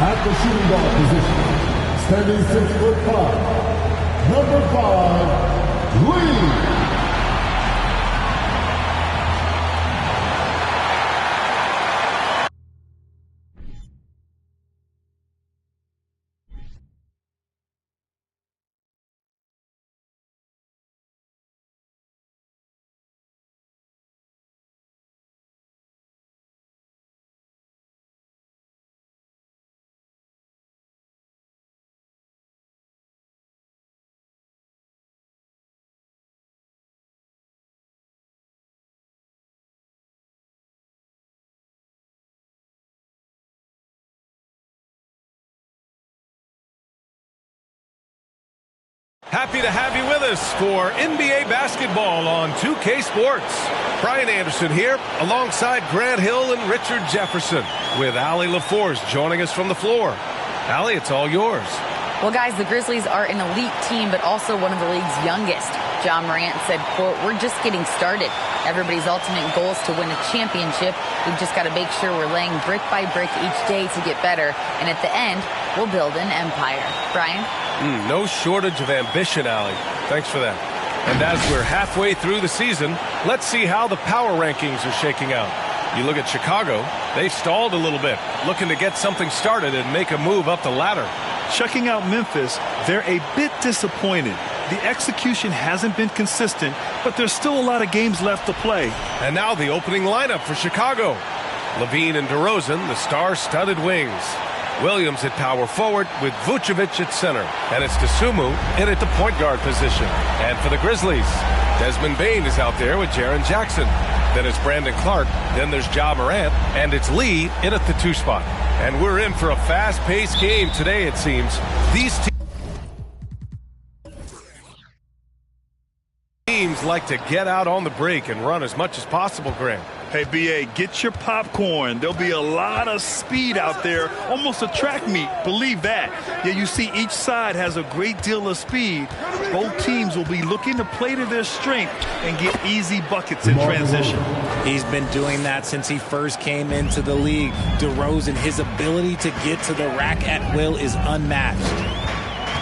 At the shooting guard position, standing 6'5", number 5, Lee. Happy to have you with us for NBA basketball on 2K Sports. Brian Anderson here alongside Grant Hill and Richard Jefferson with Allie LaForce joining us from the floor. Allie, it's all yours. Well, guys, the Grizzlies are an elite team, but also one of the league's youngest. John Morant said, quote, "We're just getting started. Everybody's ultimate goal is to win a championship. We've just got to make sure we're laying brick by brick each day to get better. And at the end, we'll build an empire." Brian? No shortage of ambition, Allie. Thanks for that. And as we're halfway through the season, let's see how the power rankings are shaking out. You look at Chicago, they've stalled a little bit, looking to get something started and make a move up the ladder. Checking out Memphis, they're a bit disappointed. The execution hasn't been consistent, but there's still a lot of games left to play. And now the opening lineup for Chicago. Levine and DeRozan, the star-studded wings. Williams at power forward with Vucevic at center. And it's Dosunmu in at the point guard position. And for the Grizzlies, Desmond Bane is out there with Jaren Jackson. Then it's Brandon Clark. Then there's Ja Morant. And it's Lee in at the 2 spot. And we're in for a fast-paced game today, it seems. These teams like to get out on the break and run as much as possible, Grant. Hey, B.A., get your popcorn. There'll be a lot of speed out there, almost a track meet. Believe that. Yeah, you see each side has a great deal of speed. Both teams will be looking to play to their strength and get easy buckets in transition. He's been doing that since he first came into the league. DeRozan, his ability to get to the rack at will is unmatched.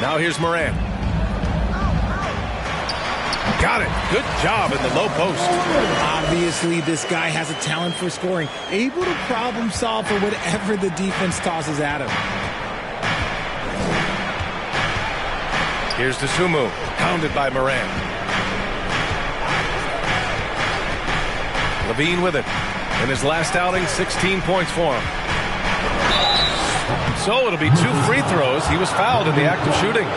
Now here's Morant. Got it. Good job in the low post. Obviously, this guy has a talent for scoring, able to problem solve for whatever the defense tosses at him. Here's Dosunmu, pounded by Morant. Levine with it. In his last outing, 16 points for him. So it'll be 2 free throws. He was fouled in the act of shooting.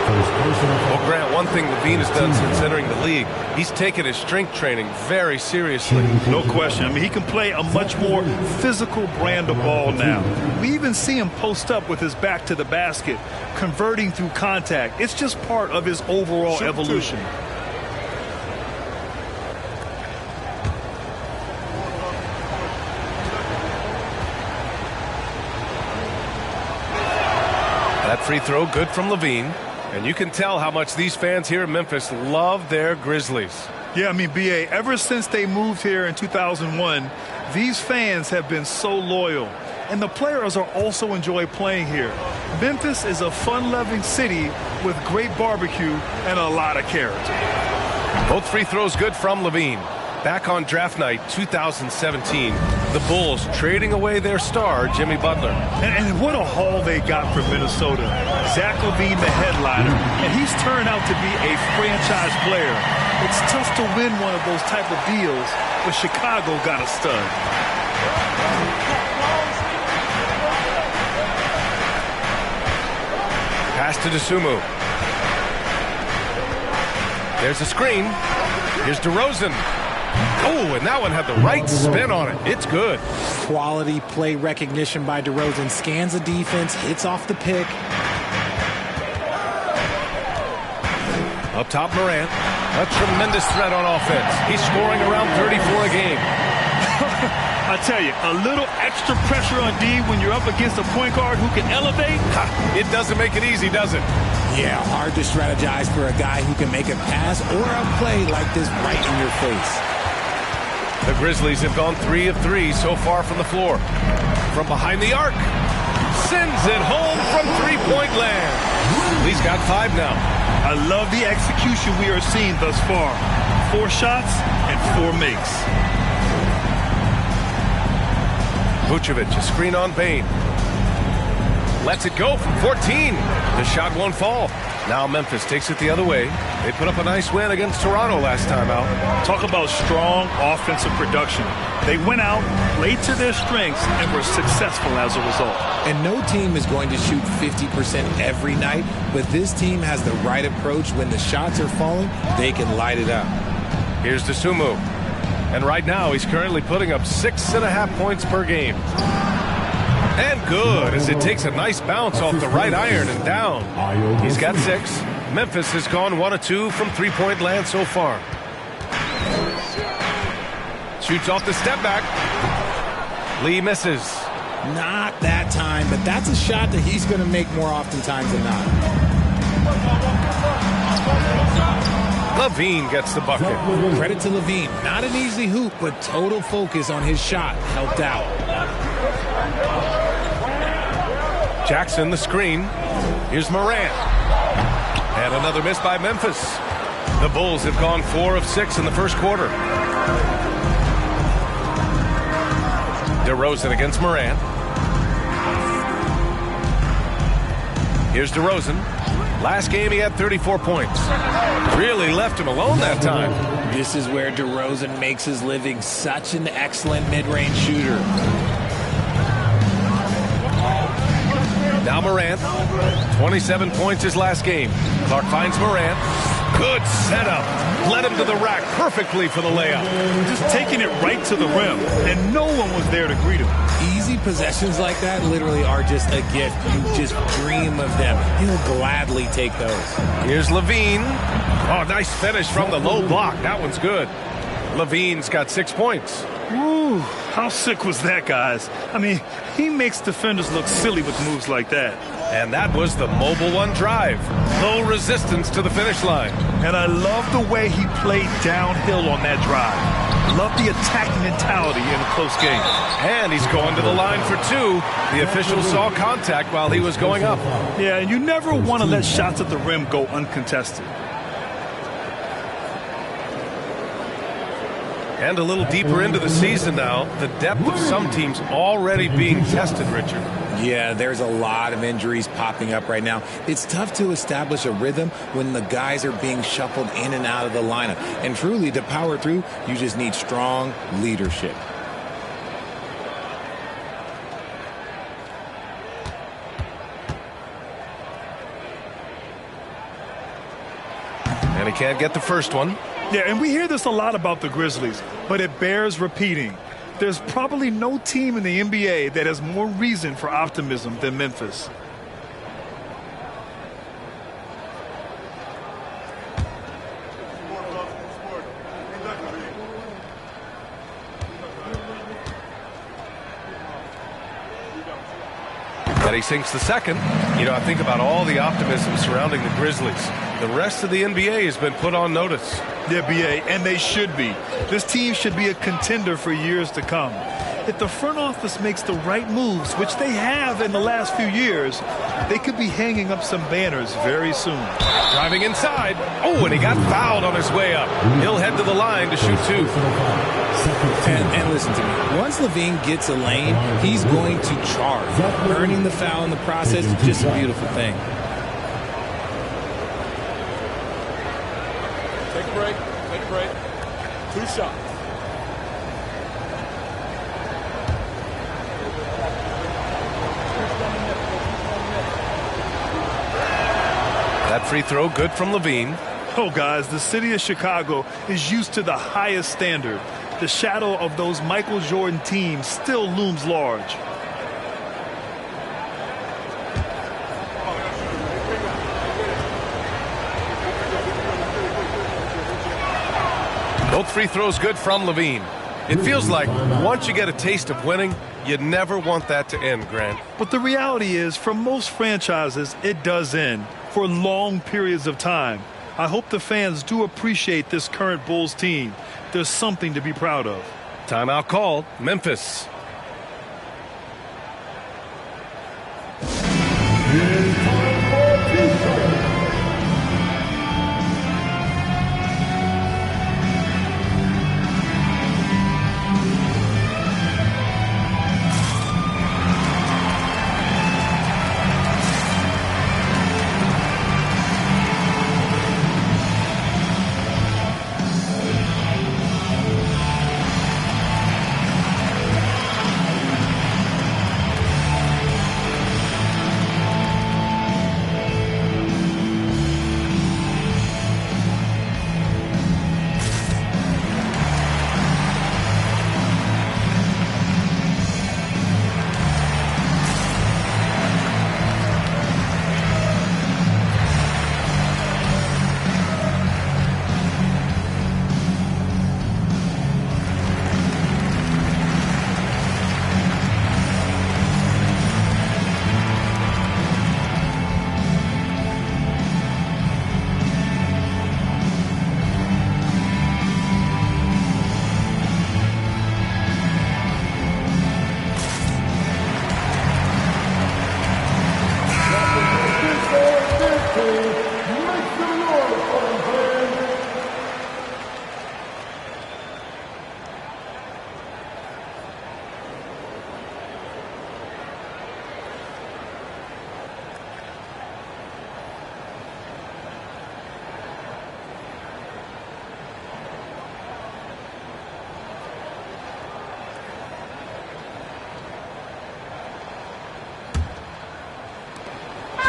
Well, Grant, one thing Levine has done since entering the league, he's taken his strength training very seriously. No question. I mean, he can play a much more physical brand of ball now. We even see him post up with his back to the basket, converting through contact. It's just part of his overall evolution. That free throw good from Levine. And you can tell how much these fans here in Memphis love their Grizzlies. Yeah, I mean, B.A., ever since they moved here in 2001, these fans have been so loyal. And the players are also enjoy playing here. Memphis is a fun-loving city with great barbecue and a lot of character. Both free throws good from Levine. Back on draft night 2017, the Bulls trading away their star, Jimmy Butler. And what a haul they got from Minnesota. Zach LaVine, the headliner, and he's turned out to be a franchise player. It's tough to win one of those type of deals, but Chicago got a stud. Pass to Dosunmu. There's a screen. Here's DeRozan. Oh, and that one had the right spin on it. It's good. Quality play recognition by DeRozan. Scans the defense, hits off the pick. Up top, Morant. A tremendous threat on offense. He's scoring around 34 a game. I tell you, a little extra pressure on D when you're up against a point guard who can elevate. It doesn't make it easy, does it? Yeah, hard to strategize for a guy who can make a pass or a play like this right in your face. The Grizzlies have gone 3 of 3 so far from the floor. From behind the arc. sends it home from three-point land. He's got 5 now. I love the execution we are seeing thus far. 4 shots and 4 makes. Vucevic, a screen on Bane. Lets it go from 14. The shot won't fall. Now Memphis takes it the other way. They put up a nice win against Toronto last time out. Talk about strong offensive production. They went out, played to their strengths, and were successful as a result. And no team is going to shoot 50% every night, but this team has the right approach. When the shots are falling, they can light it up. Here's Dosunmu. And right now, he's currently putting up 6.5 points per game. And good, as it takes a nice bounce off the right iron and down. He's got 6. Memphis has gone 1 of 2 from three-point land so far. Shoots off the step back. Lee misses. Not that time, but that's a shot that he's going to make more oftentimes than not. Levine gets the bucket. Credit to Levine. Not an easy hoop, but total focus on his shot helped out. Jackson the screen. Here's Morant. And another miss by Memphis. The Bulls have gone 4 of 6 in the first quarter. DeRozan against Morant. Here's DeRozan. Last game he had 34 points. Really left him alone that time. This is where DeRozan makes his living. Such an excellent mid-range shooter. Now Morant. 27 points his last game. Clark finds Morant. Good setup. Led him to the rack perfectly for the layup. Just taking it right to the rim, and no one was there to greet him. Easy possessions like that literally are just a gift. You just dream of them. He'll gladly take those. Here's Levine. Oh, nice finish from the low block. That one's good. Levine's got 6 points. Woo, how sick was that, guys? I mean, he makes defenders look silly with moves like that. And that was the mobile one drive. Low resistance to the finish line. And I love the way he played downhill on that drive. Love the attack mentality in a close game. And he's going to the line for 2. The official saw contact while he was going up. Yeah, and you never want to let shots at the rim go uncontested. And a little deeper into the season now, the depth of some teams already being tested, Richard. Yeah, there's a lot of injuries popping up right now. It's tough to establish a rhythm when the guys are being shuffled in and out of the lineup. And truly, to power through, you just need strong leadership. And he can't get the first one. Yeah, and we hear this a lot about the Grizzlies, but it bears repeating. There's probably no team in the NBA that has more reason for optimism than Memphis. And he sinks the second. You know, I think about all the optimism surrounding the Grizzlies. The rest of the NBA has been put on notice. The NBA, and they should be. This team should be a contender for years to come. If the front office makes the right moves, which they have in the last few years, they could be hanging up some banners very soon. Driving inside. Oh, and he got fouled on his way up. He'll head to the line to shoot 2. And listen to me. Once Levine gets a lane, he's going to charge. Earning the foul in the process is just a beautiful thing. Take a break. Take a break. 2 shots. That free throw good from Levine. Oh, guys, the city of Chicago is used to the highest standard. The shadow of those Michael Jordan teams still looms large. Both free throws good from Levine. It feels like once you get a taste of winning, you never want that to end, Grant. But the reality is, for most franchises, it does end for long periods of time. I hope the fans do appreciate this current Bulls team. There's something to be proud of. Timeout called. Memphis.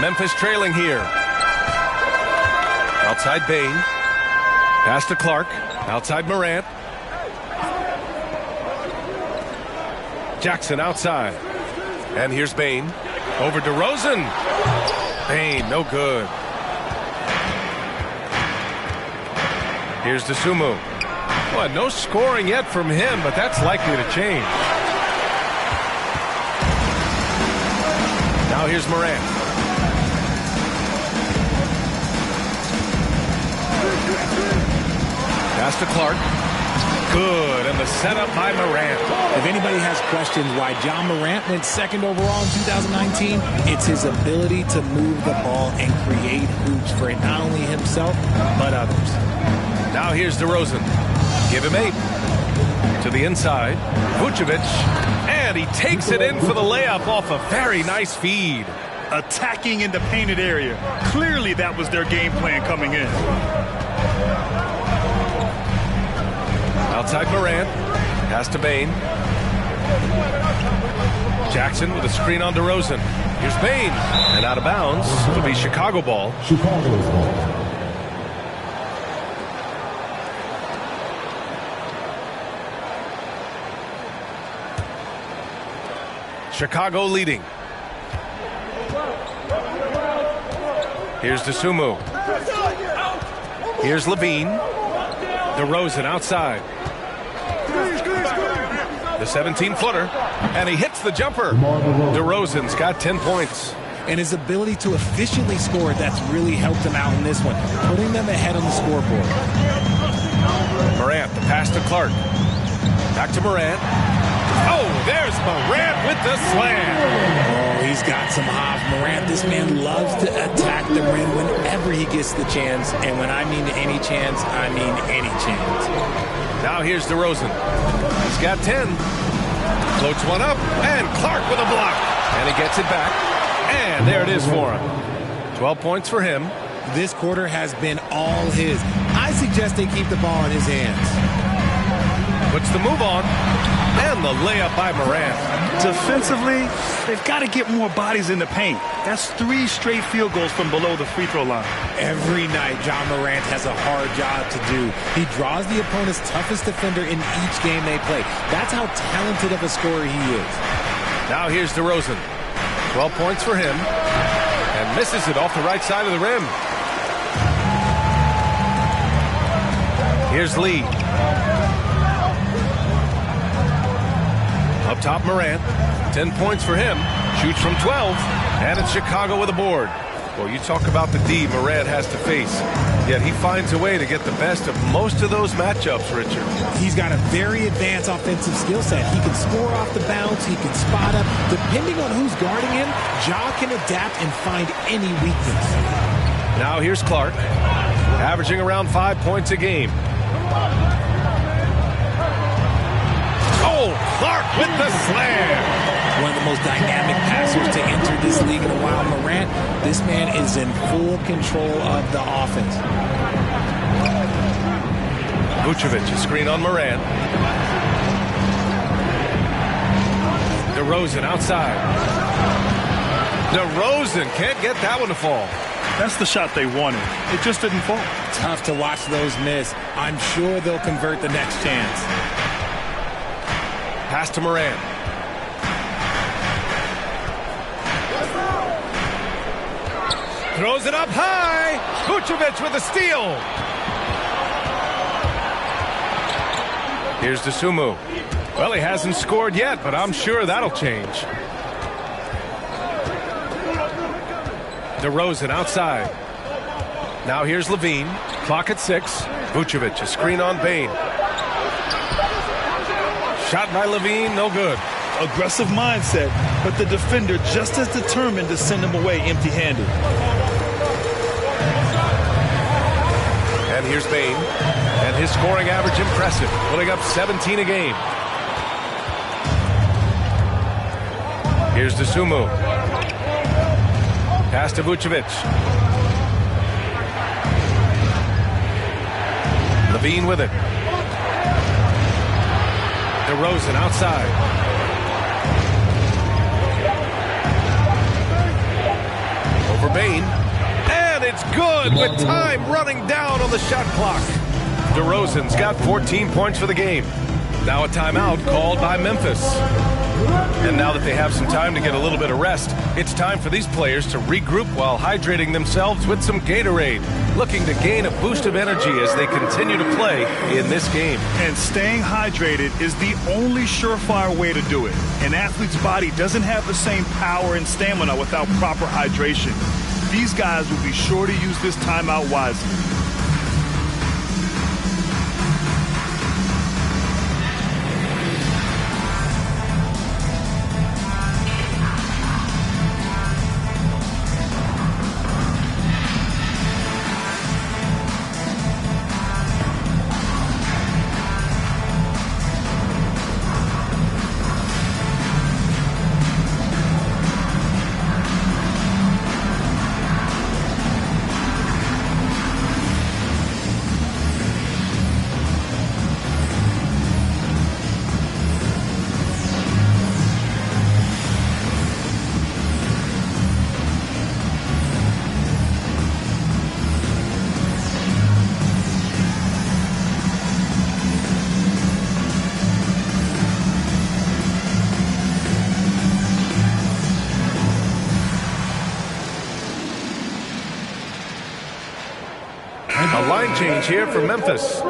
Memphis trailing here. Outside Bain. Pass to Clark. Outside Morant. Jackson outside. And here's Bain. Over DeRozan. Bain, no good. Here's DeSumo. Well, no scoring yet from him, but that's likely to change. Now here's Morant. Pass to Clark. Good, and the setup by Morant. If anybody has questions why John Morant went second overall in 2019, it's his ability to move the ball and create hoops for not only himself, but others. Now here's DeRozan. Give him 8. To the inside. Vucevic. And he takes it in for the layup off a very nice feed. Attacking in the painted area. Clearly that was their game plan coming in. Outside Morant. Pass to Bain. Jackson with a screen on DeRozan. Here's Bain. And out of bounds. It'll be Chicago ball. Chicago's ball. Chicago leading. Here's DeSumo. Here's Levine. DeRozan outside. The 17-footer. And he hits the jumper. DeRozan's got 10 points. And his ability to efficiently score, that's really helped him out in this one, putting them ahead on the scoreboard. Morant, the pass to Clark. Back to Morant. Oh, there's Morant with the slam. Oh, he's got some hops. Morant, this man loves to attack the rim whenever he gets the chance. And when I mean any chance, I mean any chance. Now here's DeRozan. He's got 10. Floats one up, and Clark with a block. And he gets it back. And there it is for him. 12 points for him. This quarter has been all his. I suggest they keep the ball in his hands. Puts the move on. And the layup by Morant. Defensively, they've got to get more bodies in the paint. That's 3 straight field goals from below the free throw line. Every night, John Morant has a hard job to do. He draws the opponent's toughest defender in each game they play. That's how talented of a scorer he is. Now here's DeRozan. 12 points for him. And misses it off the right side of the rim. Here's Lee. Up top, Morant. 10 points for him. Shoots from 12. And it's Chicago with a board. Well, you talk about the D Morant has to face. Yet he finds a way to get the best of most of those matchups, Richard. He's got a very advanced offensive skill set. He can score off the bounce. He can spot up. Depending on who's guarding him, Ja can adapt and find any weakness. Now here's Clark. Averaging around 5 points a game. Oh, Clark with the slam. One of the most dynamic passers to enter this league in a while. Morant, this man is in full control of the offense. Vucevic, a screen on Morant. DeRozan outside. DeRozan can't get that one to fall. That's the shot they wanted. It just didn't fall. Tough to watch those miss. I'm sure they'll convert the next chance. Pass to Morant. Throws it up high. Vucevic with a steal. Here's DeSumo. Well, he hasn't scored yet, but I'm sure that'll change. DeRozan outside. Now here's Levine. Clock at 6. Vucevic, a screen on Bain. Shot by Levine, no good. Aggressive mindset, but the defender just as determined to send him away empty-handed. And here's Bain. And his scoring average impressive, putting up 17 a game. Here's DeSumo. Pass to Vucevic. Levine with it. DeRozan outside. Over Bain. good with time running down on the shot clock. DeRozan's got 14 points for the game. Now a timeout called by Memphis. And now that they have some time to get a little bit of rest, it's time for these players to regroup while hydrating themselves with some Gatorade, looking to gain a boost of energy as they continue to play in this game. And staying hydrated is the only surefire way to do it. An athlete's body doesn't have the same power and stamina without proper hydration. These guys will be sure to use this timeout wisely. A line change here for Memphis.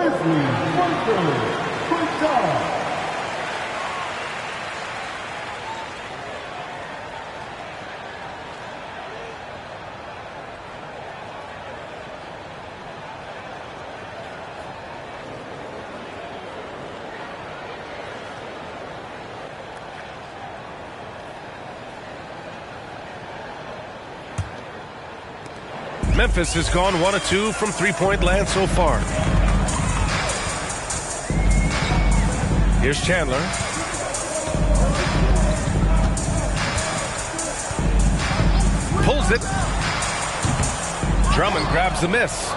Memphis has gone 1 of 2 from three-point land so far. Here's Chandler. Pulls it. Drummond grabs the miss.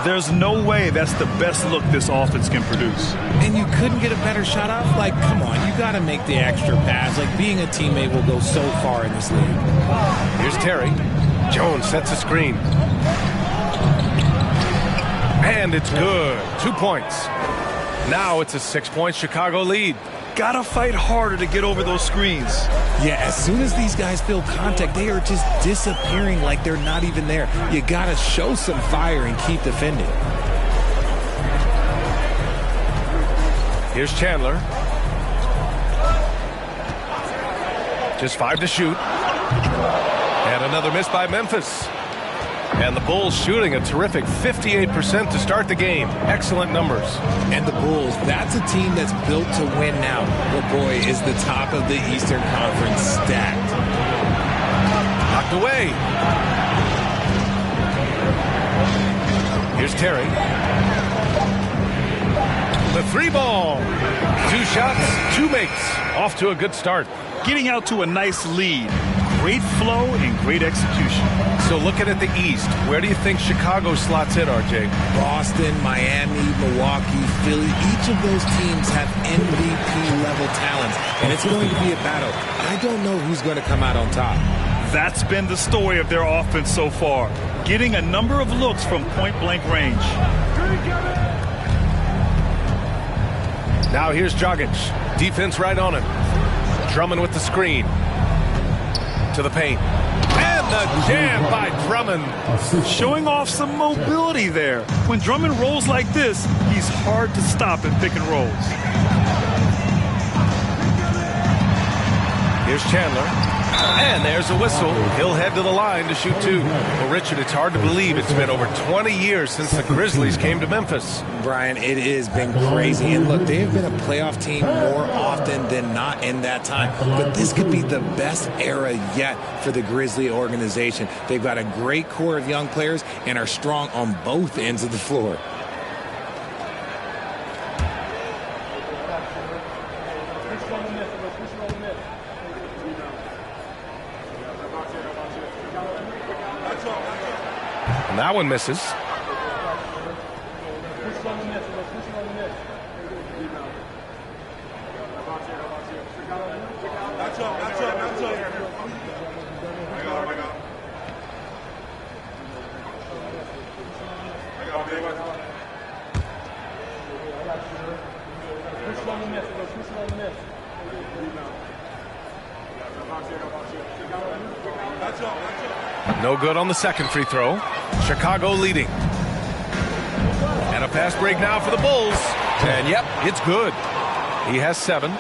There's no way that's the best look this offense can produce. And you couldn't get a better shot off? Like, come on, you got to make the extra pass. Like, being a teammate will go so far in this league. Here's Terry. Jones sets a screen. And it's good. 2 points. Now it's a 6-point Chicago lead. Gotta fight harder to get over those screens. Yeah, as soon as these guys feel contact, they are just disappearing like they're not even there. You gotta show some fire and keep defending. Here's Chandler. Just 5 to shoot. And another miss by Memphis. And the Bulls shooting a terrific 58% to start the game. Excellent numbers. And the Bulls, that's a team that's built to win now. But boy, is the top of the Eastern Conference stacked. Knocked away. Here's Terry. The 3-ball. 2 shots, 2 makes. Off to a good start. Getting out to a nice lead. Great flow and great execution. So looking at the East, where do you think Chicago slots in, RJ? Boston, Miami, Milwaukee, Philly, each of those teams have MVP-level talents, and it's going to be a battle. I don't know who's going to come out on top. That's been the story of their offense so far, getting a number of looks from point-blank range. Now here's Dragic. Defense right on him. Drummond with the screen. To the paint. And the jam by Drummond. Showing off some mobility there. When Drummond rolls like this, he's hard to stop in pick and rolls. Here's Chandler. And there's a whistle. He'll head to the line to shoot 2. Well, Richard, it's hard to believe it's been over 20 years since the Grizzlies came to Memphis. Brian, it has been crazy. And look, they have been a playoff team more often than not in that time. But this could be the best era yet for the Grizzly organization. They've got a great core of young players and are strong on both ends of the floor. And that one misses. No good on the second free throw. Chicago leading. And a fast break now for the Bulls. And yep, it's good. He has 7.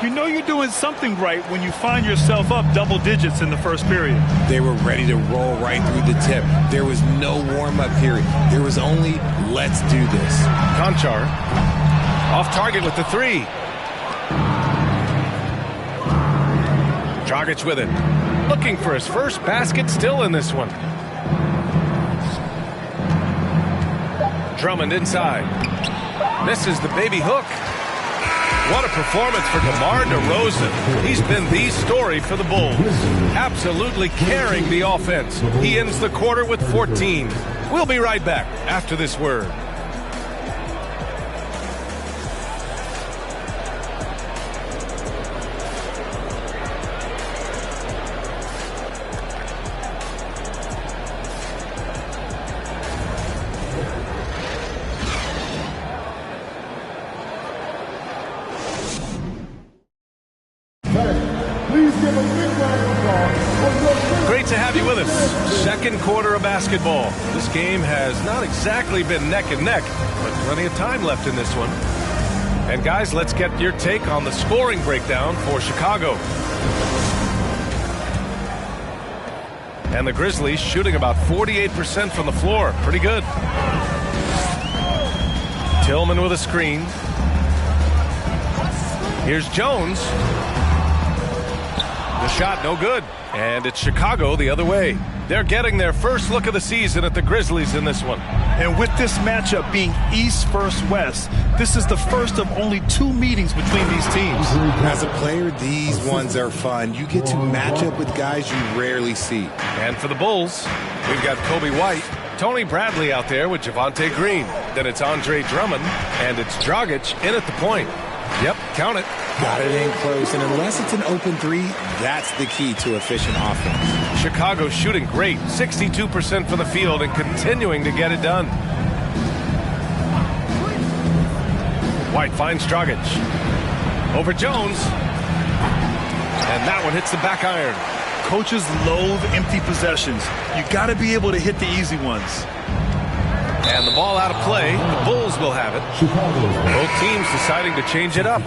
You know you're doing something right when you find yourself up double digits in the first period. They were ready to roll right through the tip. There was no warm-up period. There was only, let's do this. Conchar off target with the 3. Dragic with it. Looking for his first basket, still in this one. Drummond inside. Misses the baby hook. What a performance for DeMar DeRozan. He's been the story for the Bulls. Absolutely carrying the offense. He ends the quarter with 14. We'll be right back after this word. Great to have you with us. Second quarter of basketball. This game has not exactly been neck and neck, but plenty of time left in this one. And guys, let's get your take on the scoring breakdown for Chicago. And the Grizzlies shooting about 48% from the floor. Pretty good. Tillman with a screen. Here's Jones. The shot no good. And it's Chicago the other way. They're getting their first look of the season at the Grizzlies in this one. And with this matchup being East versus West, this is the first of only 2 meetings between these teams. As a player, these ones are fun. You get to match up with guys you rarely see. And for the Bulls, we've got Kobe White, Tony Bradley out there with Javonte Green. Then it's Andre Drummond, and it's Dragic in at the point. Yep, count it. Got it in close, and unless it's an open 3, that's the key to efficient offense. Chicago shooting great, 62% from the field and continuing to get it done. White finds Dragic. Over Jones. And that one hits the back iron. Coaches loathe empty possessions. You got to be able to hit the easy ones. And the ball out of play. The Bulls will have it. Both teams deciding to change it up.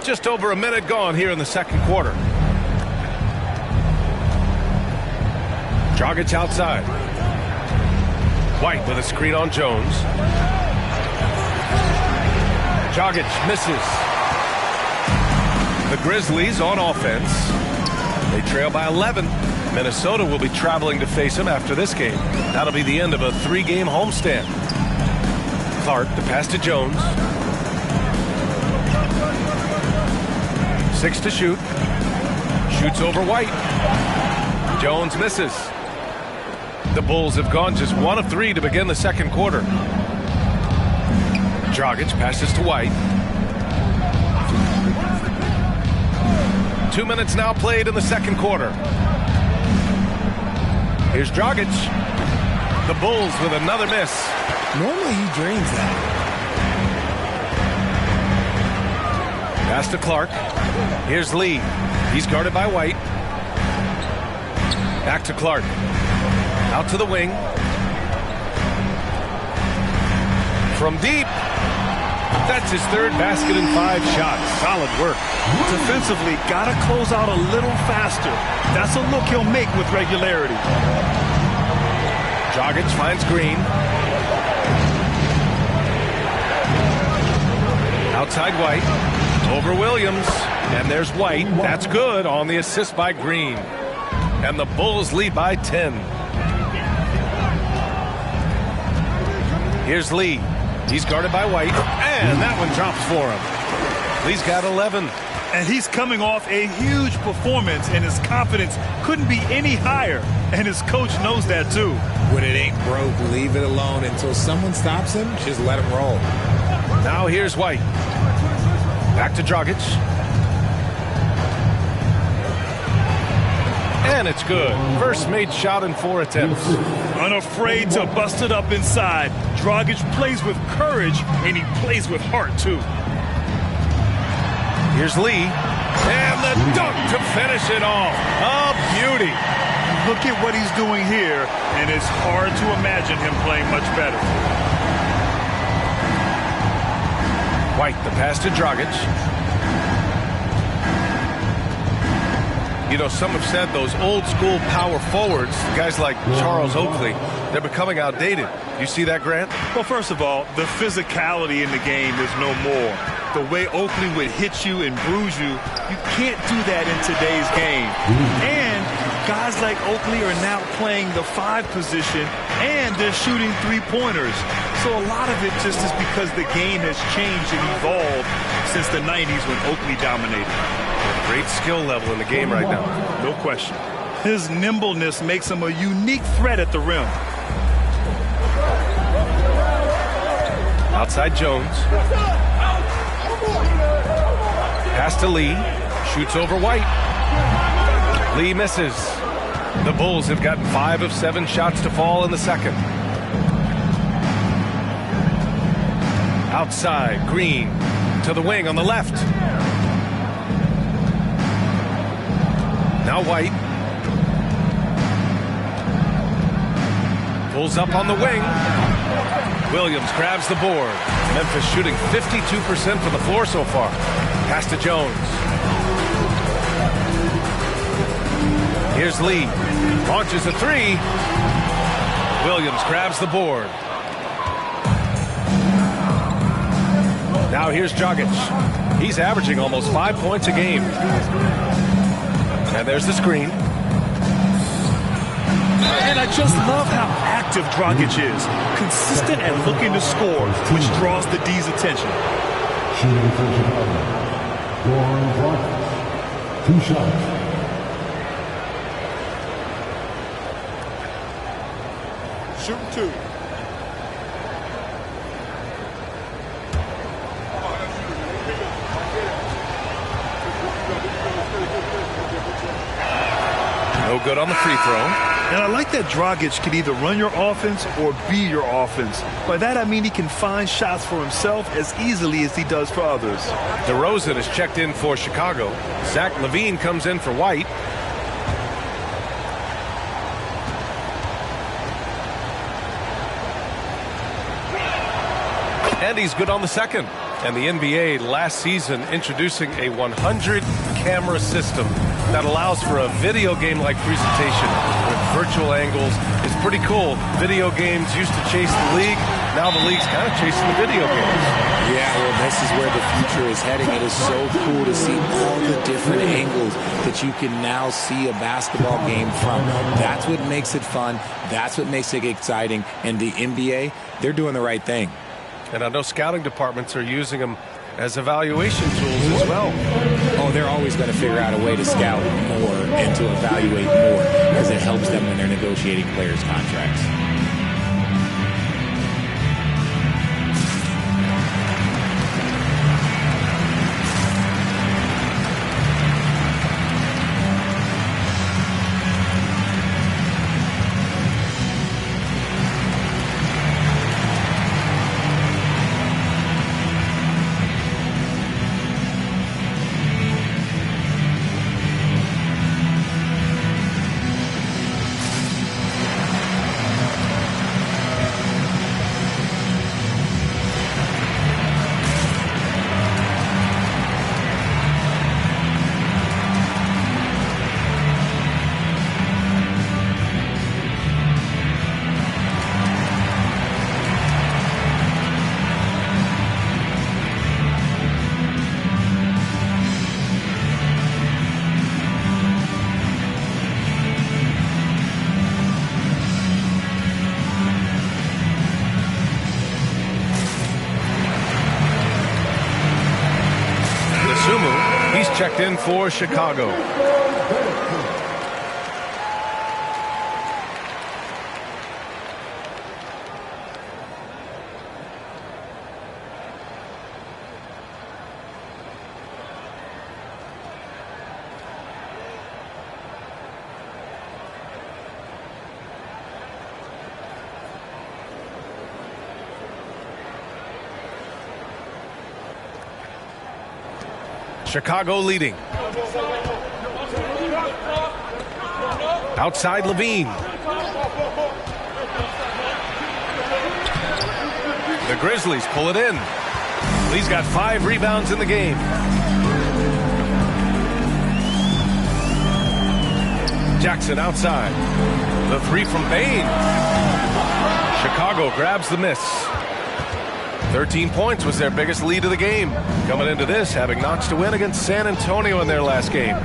Just over a minute gone here in the second quarter. Dragic outside. White with a screen on Jones. Dragic misses. The Grizzlies on offense. They trail by 11. Minnesota will be traveling to face them after this game. That'll be the end of a 3-game homestand. Clark, the pass to Jones. 6 to shoot. Shoots over White. Jones misses. The Bulls have gone just 1 of 3 to begin the second quarter. Dragic passes to White. 2 minutes now played in the second quarter. Here's Dragic. The Bulls with another miss. Normally he drains that. Pass to Clark. Here's Lee. He's guarded by White. Back to Clark. Out to the wing. From deep. That's his 3rd basket in 5 shots. Solid work. Defensively, got to close out a little faster. That's a look he'll make with regularity. Dragic finds Green. Outside White. Over Williams. And there's White. That's good on the assist by Green. And the Bulls lead by 10. Here's Lee. He's guarded by White. And that one drops for him. Lee's got 11. And he's coming off a huge performance, and his confidence couldn't be any higher. And his coach knows that, too. When it ain't broke, leave it alone until someone stops him. Just let him roll. Now here's White. Back to Dragic. And it's good. First made shot in 4 attempts. Unafraid to bust it up inside. Dragic plays with courage, and he plays with heart, too. Here's Lee. And the dunk to finish it off. A beauty. Look at what he's doing here, and it's hard to imagine him playing much better. White, the pass to Dragic. You know, some have said those old school power forwards, guys like Charles Oakley, they're becoming outdated. You see that, Grant? Well, first of all, the physicality in the game is no more. The way Oakley would hit you and bruise you, you can't do that in today's game. And guys like Oakley are now playing the 5 position, and they're shooting 3-pointers. So a lot of it just is because the game has changed and evolved since the 90s when Oakley dominated. Great skill level in the game right now. No question. His nimbleness makes him a unique threat at the rim. Outside Jones. Pass to Lee. Shoots over White. Lee misses. The Bulls have gotten 5 of 7 shots to fall in the second. Outside, Green to the wing on the left. Now White. Pulls up on the wing. Williams grabs the board. Memphis shooting 52% from the floor so far. Pass to Jones. Here's Lee. Launches a 3. Williams grabs the board. Now here's Dragic. He's averaging almost 5 points a game. And there's the screen. And I just love how active Dragic is. Consistent at looking to score, which draws the D's attention. Shooting for Chicago. Goran Dragic. 2 shots. Shoot 2. No good on the free throw. And I like that Dragic can either run your offense or be your offense. By that I mean he can find shots for himself as easily as he does for others. DeRozan is checked in for Chicago. Zach LaVine comes in for White. And he's good on the second. And the NBA last season introducing a 100-camera system that allows for a video game-like presentation with virtual angles. It's pretty cool. Video games used to chase the league. Now the league's kind of chasing the video games. Yeah, well, this is where the future is heading. It is so cool to see all the different angles that you can now see a basketball game from. That's what makes it fun. That's what makes it exciting. And the NBA, they're doing the right thing. And I know scouting departments are using them as evaluation tools as well. Oh, they're always going to figure out a way to scout more and to evaluate more because it helps them when they're negotiating players' contracts. He's checked in for Chicago. Chicago leading. Outside Levine. The Grizzlies pull it in. He's got 5 rebounds in the game. Jackson outside. The 3 from Bain. Chicago grabs the miss. 13 points was their biggest lead of the game. Coming into this, having notched a win against San Antonio in their last game.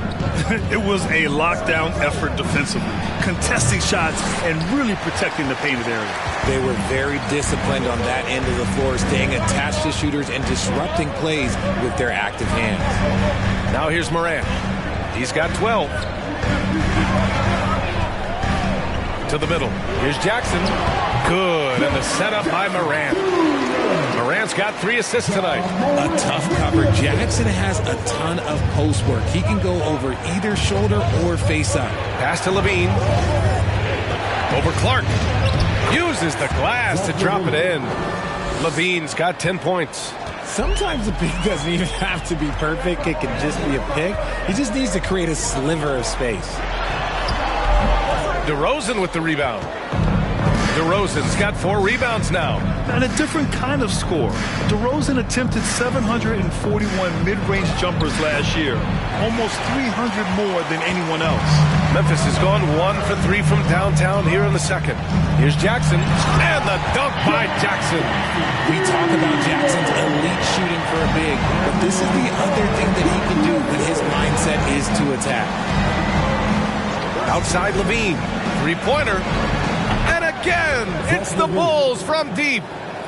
It was a lockdown effort defensively, contesting shots and really protecting the painted area. They were very disciplined on that end of the floor, staying attached to shooters and disrupting plays with their active hands. Now here's Morant. He's got 12. To the middle. Here's Jackson. Good. And the setup by Morant. Morant's got 3 assists tonight. A tough cover. Jackson has a ton of post work. He can go over either shoulder or face up. Pass to Levine. Over Clark. Uses the glass to drop it in. Levine's got 10 points. Sometimes the pick doesn't even have to be perfect. It can just be a pick. He just needs to create a sliver of space. DeRozan with the rebound. DeRozan's got 4 rebounds now. And a different kind of score. DeRozan attempted 741 mid-range jumpers last year, almost 300 more than anyone else. Memphis has gone 1 for 3 from downtown here in the second. Here's Jackson, and the dunk by Jackson. We talk about Jackson's elite shooting for a big, but this is the other thing that he can do when his mindset is to attack. Outside Levine, 3-pointer. And again, it's the Bulls from deep.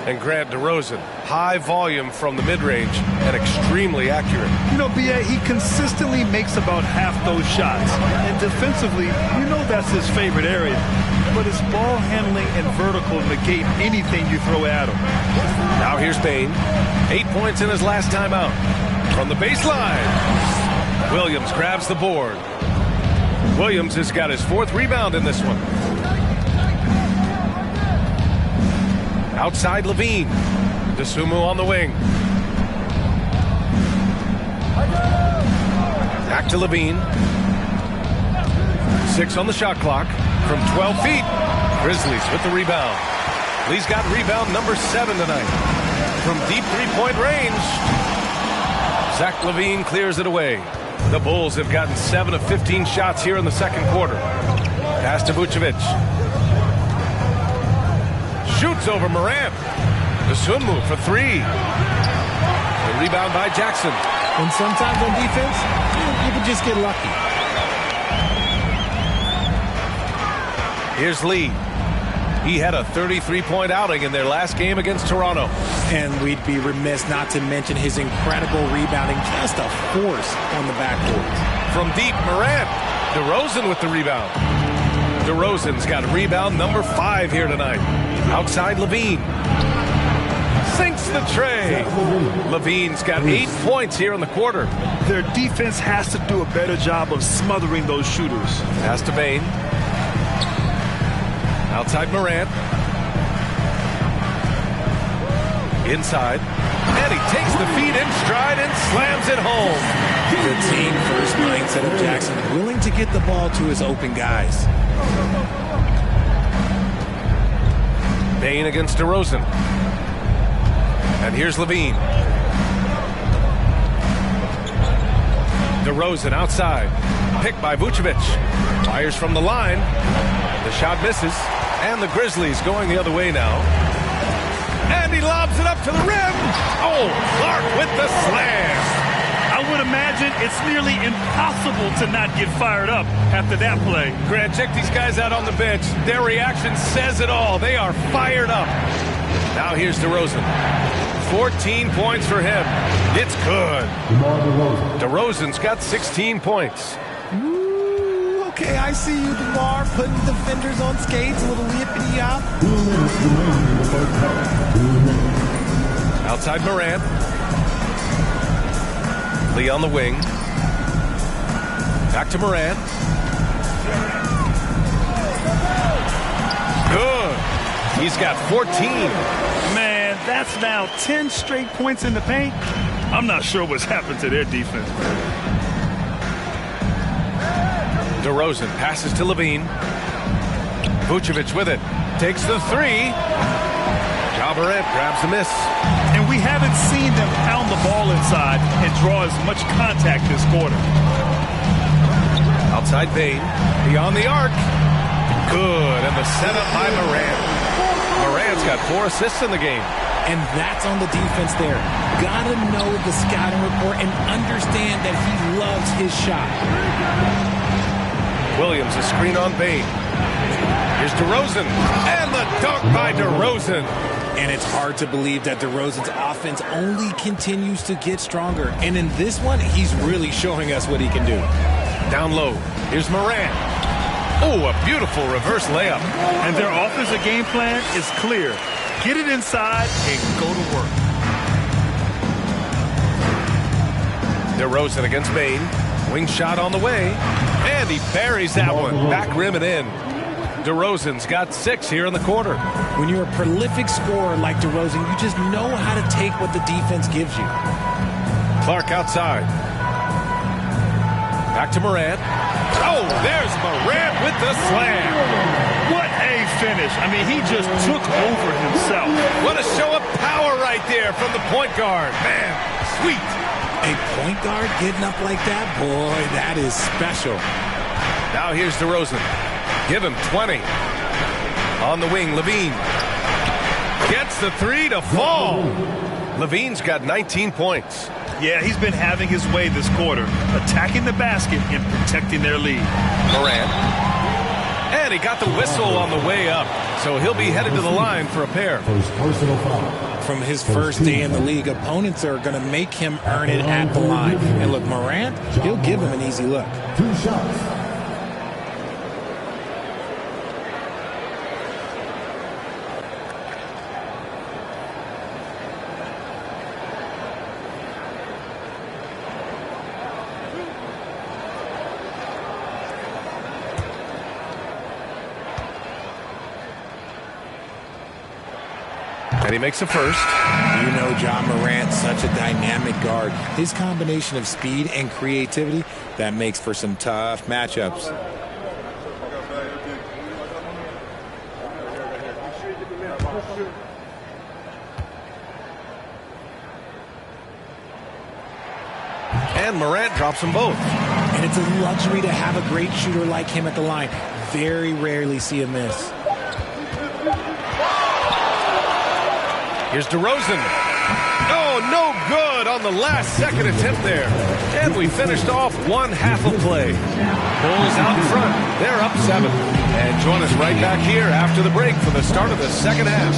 And Grant DeRozan, high volume from the mid-range and extremely accurate. You know, B.A., he consistently makes about half those shots. And defensively, you know that's his favorite area. But his ball handling and vertical negate anything you throw at him. Now here's Bain. 8 points in his last time out. From the baseline, Williams grabs the board. Williams has got his 4th rebound in this one. Outside Levine. DeSumo on the wing. Back to Levine. 6 on the shot clock. From 12 feet. Grizzlies with the rebound. Lee's got rebound number 7 tonight. From deep 3-point range. Zach LaVine clears it away. The Bulls have gotten 7 of 15 shots here in the second quarter. Pass to Vucevic. Shoots over Morant. DeSumo for 3. The rebound by Jackson. And sometimes on defense, you can just get lucky. Here's Lee. He had a 33-point outing in their last game against Toronto. And we'd be remiss not to mention his incredible rebounding. Just a force on the backboard. From deep, Morant. DeRozan with the rebound. DeRozan's got rebound number 5 here tonight. Outside Levine. Sinks the tray. Levine's got 8 points here in the quarter. Their defense has to do a better job of smothering those shooters. Pass to Bain. Outside Morant. Inside. And he takes the feed in stride and slams it home. The team first mindset of Jackson, willing to get the ball to his open guys. Bain against DeRozan. And here's Levine. DeRozan outside. Picked by Vucevic. Fires from the line. The shot misses. And the Grizzlies going the other way now. And he lobs it up to the rim. Oh, Clark with the slam. I would imagine it's nearly impossible to not get fired up after that play. Grant, check these guys out on the bench. Their reaction says it all. They are fired up. Now here's DeRozan. 14 points for him. It's good. DeRozan's got 16 points. Ooh, okay, I see you, DeMar, putting defenders on skates, a little yippity-yop. Outside Morant. Lee on the wing. Back to Morant. Good. He's got 14. Man, that's now 10 straight points in the paint. I'm not sure what's happened to their defense. DeRozan passes to Levine. Vucevic with it. Takes the three. Ja Morant grabs the miss. And we haven't seen them pound the ball inside and draw as much contact this quarter. Outside Bane. Beyond the arc. Good. And the setup by Morant. Morant's got 4 assists in the game. And that's on the defense there. Gotta know the scouting report and understand that he loves his shot. Williams, a screen on Bane. Here's DeRozan. And the dunk by DeRozan. And it's hard to believe that DeRozan's offense only continues to get stronger. And in this one, he's really showing us what he can do. Down low. Here's Morant. Oh, a beautiful reverse layup. And their offensive game plan is clear. Get it inside and go to work. DeRozan against Bane. Wing shot on the way. And he buries that one. Back rim and in. DeRozan's got 6 here in the quarter. When you're a prolific scorer like DeRozan, you just know how to take what the defense gives you. Clark outside. Back to Morant. Oh, there's Morant with the slam. What a finish. I mean, he just took over himself. What a show of power right there from the point guard. Man, sweet. A point guard getting up like that? Boy, that is special. Now here's DeRozan. Give him 20. On the wing, Levine. Gets the three to fall. Levine's got 19 points. Yeah, he's been having his way this quarter, attacking the basket and protecting their lead. Morant. And he got the whistle on the way up, so he'll be headed to the line for a pair. First personal foul. From his first day in the league, opponents are going to make him earn it at the line. And look, Morant, he'll give him an easy look. 2 shots. And he makes a first. You know Ja Morant, such a dynamic guard. His combination of speed and creativity, that makes for some tough matchups. And Morant drops them both. And it's a luxury to have a great shooter like him at the line. Very rarely see a miss. Here's DeRozan. Oh, no good on the last second attempt there. And we finished off one half of play. Bulls out in front. They're up 7. And join us right back here after the break for the start of the second half.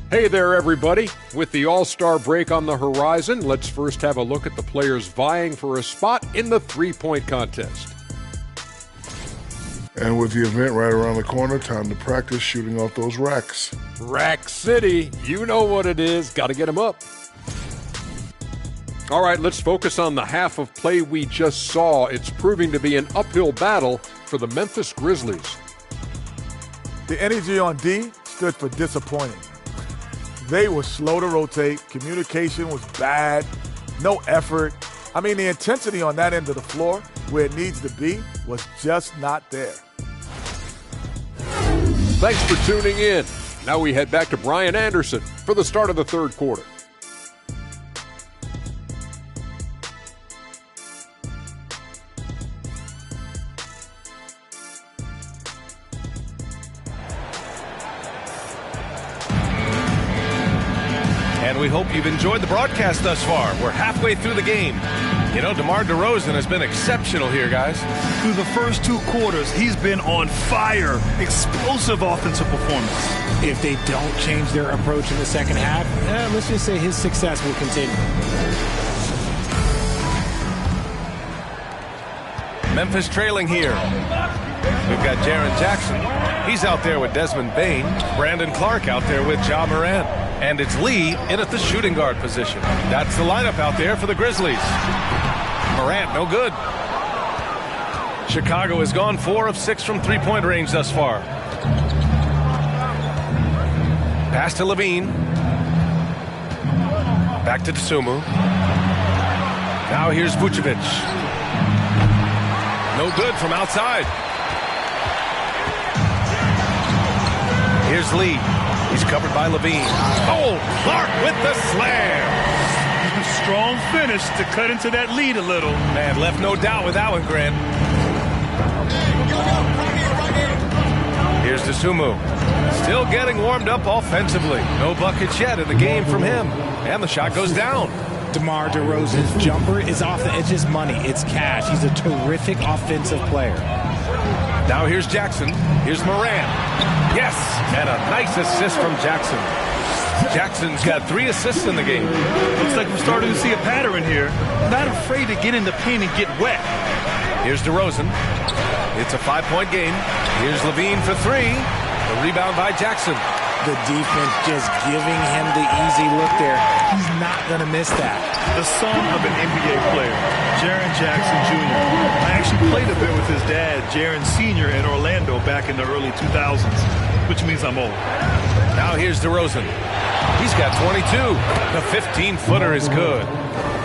Hey there, everybody. With the All-Star break on the horizon, let's first have a look at the players vying for a spot in the three-point contest. And with the event right around the corner, time to practice shooting off those racks. Rack City, you know what it is. Got to get them up. All right, let's focus on the half of play we just saw. It's proving to be an uphill battle for the Memphis Grizzlies. The energy on D stood for disappointing. They were slow to rotate. Communication was bad. No effort. I mean, the intensity on that end of the floor, where it needs to be, was just not there. Thanks for tuning in. Now we head back to Brian Anderson for the start of the third quarter. And we hope you've enjoyed the broadcast thus far. We're halfway through the game. You know, DeMar DeRozan has been exceptional here, guys. Through the first 2 quarters, he's been on fire. Explosive offensive performance. If they don't change their approach in the second half, let's just say his success will continue. Memphis trailing here. We've got Jaren Jackson. He's out there with Desmond Bane. Brandon Clark out there with Ja Morant. And it's Lee in at the shooting guard position. That's the lineup out there for the Grizzlies. Morant, no good. Chicago has gone 4 of 6 from three-point range thus far. Pass to Levine. Back to Dosunmu. Now here's Vucevic. No good from outside. Here's Lee. He's covered by Levine. Oh, Clark with the slam. Strong finish to cut into that lead a little. Man, left no doubt with that one, Grant. Here's Dosunmu. Still getting warmed up offensively. No buckets yet in the game from him. And the shot goes down. DeMar DeRozan's jumper is off the edge. It's money. It's cash. He's a terrific offensive player. Now here's Jackson. Here's Morant. Yes, and a nice assist from Jackson. Jackson's got 3 assists in the game. Looks like we're starting to see a pattern here. Not afraid to get in the paint and get wet. Here's DeRozan. It's a 5-point game. Here's Levine for 3. The rebound by Jackson. The defense just giving him the easy look there. He's not going to miss that. The son of an NBA player, Jaren Jackson Jr. I actually played a bit with his dad, Jaren Sr. in Orlando back in the early 2000s, which means I'm old. Now here's DeRozan. He's got 22. The 15-footer is good.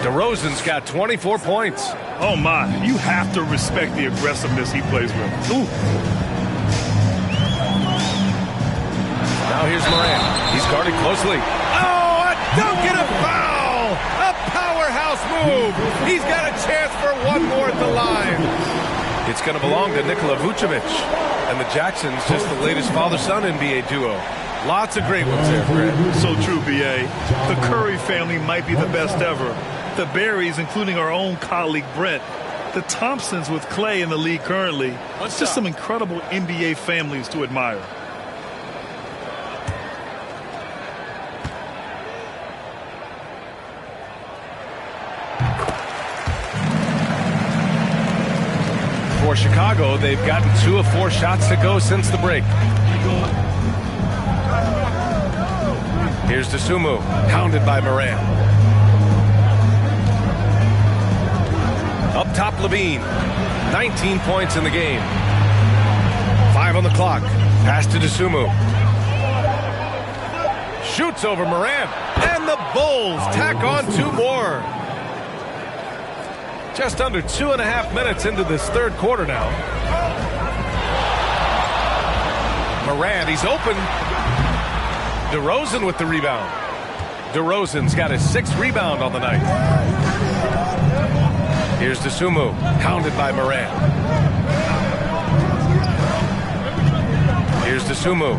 DeRozan's got 24 points. Oh, my. You have to respect the aggressiveness he plays with. Ooh. Now here's Morant. He's guarded closely. Oh, a dunk and a foul! A powerhouse move. He's got a chance for one more at the line. It's going to belong to Nikola Vucevic. And the Jacksons, just the latest father-son NBA duo. Lots of great ones there, Fred. So true, B.A. The Curry family might be the best ever. The Berries, including our own colleague Brent. The Thompsons with Clay in the league currently. It's just some incredible NBA families to admire. For Chicago, they've gotten 2 of 4 shots to go since the break. Here's Dosunmu, hounded by Morant. Up top, Levine. 19 points in the game. 5 on the clock. Pass to Dosunmu. Shoots over Morant. And the Bulls tack on 2 more. Just under 2.5 minutes into this third quarter now. Morant, he's open. DeRozan with the rebound. DeRozan's got his 6th rebound on the night. Here's Dosunmu, hounded by Morant. Here's Dosunmu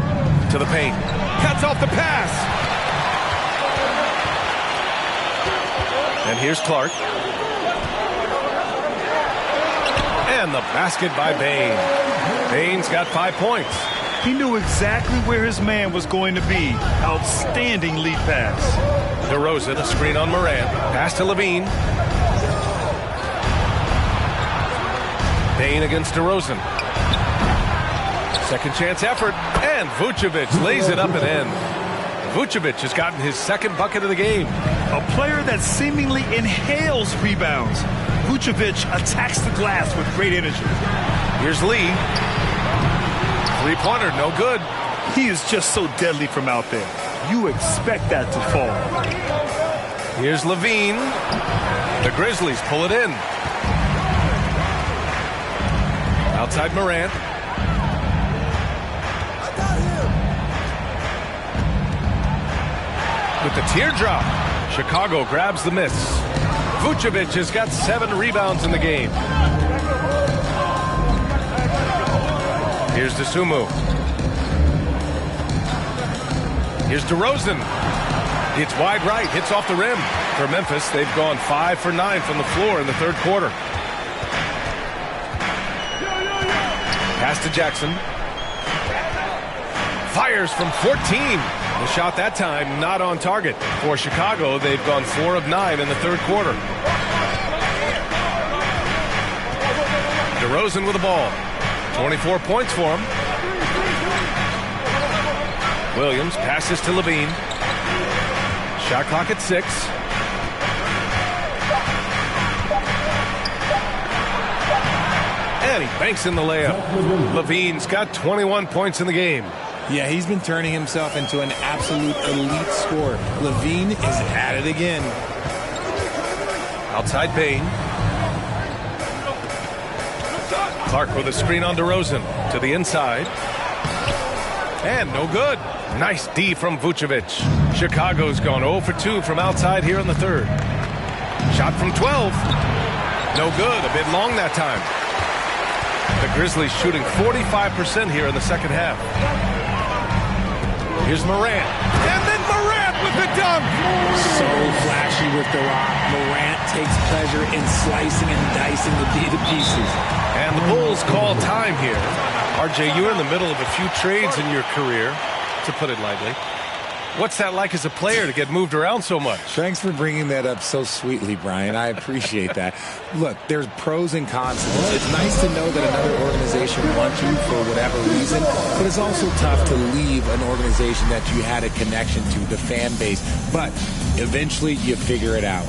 to the paint. Cuts off the pass. And here's Clark. And the basket by Bane. Bane's got 5 points. He knew exactly where his man was going to be. Outstanding lead pass. DeRozan, a screen on Morant. Pass to Levine. Bane against DeRozan. Second chance effort. And Vucevic lays it up and in. Vucevic has gotten his 2nd bucket of the game. A player that seemingly inhales rebounds. Vucevic attacks the glass with great energy. Here's Lee. 3-pointer, no good. He is just so deadly from out there. you expect that to fall. Here's Levine. The Grizzlies pull it in. Outside Morant. With the teardrop, Chicago grabs the miss. Vucevic has got 7 rebounds in the game. Here's Dosunmu. Here's DeRozan. It's wide right, hits off the rim. For Memphis, they've gone 5 for 9 from the floor in the third quarter. Pass to Jackson. Fires from 14. The shot that time not on target. For Chicago, they've gone 4 of 9 in the third quarter. DeRozan with the ball. 24 points for him. Williams passes to Levine. Shot clock at 6. And he banks in the layup. Levine's got 21 points in the game. Yeah, he's been turning himself into an absolute elite scorer. Levine is at it again. Outside Bain. Clark with a screen on DeRozan to the inside. And no good. Nice D from Vucevic. Chicago's gone 0 for 2 from outside here in the third. Shot from 12. No good. A bit long that time. The Grizzlies shooting 45% here in the second half. Here's Morant. And then Morant with the dunk. So flashy with the rock. Morant takes pleasure in slicing and dicing the D to pieces. And the Bulls call time here. RJ, you're in the middle of a few trades in your career, to put it lightly. What's that like as a player to get moved around so much? Thanks for bringing that up so sweetly, Brian. I appreciate that. Look, there's pros and cons. It's nice to know that another organization wants you for whatever reason, but it's also tough to leave an organization that you had a connection to, the fan base. But eventually you figure it out.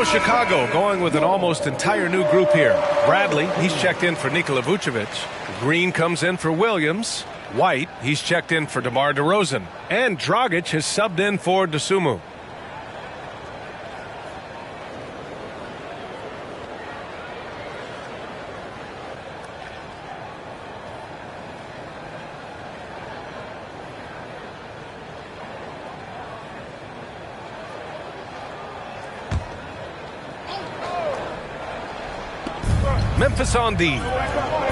Chicago going with an almost entire new group here. Bradley, he's checked in for Nikola Vucevic. Green comes in for Williams. White, he's checked in for DeMar DeRozan. And Dragic has subbed in for Dosunmu. Memphis on D.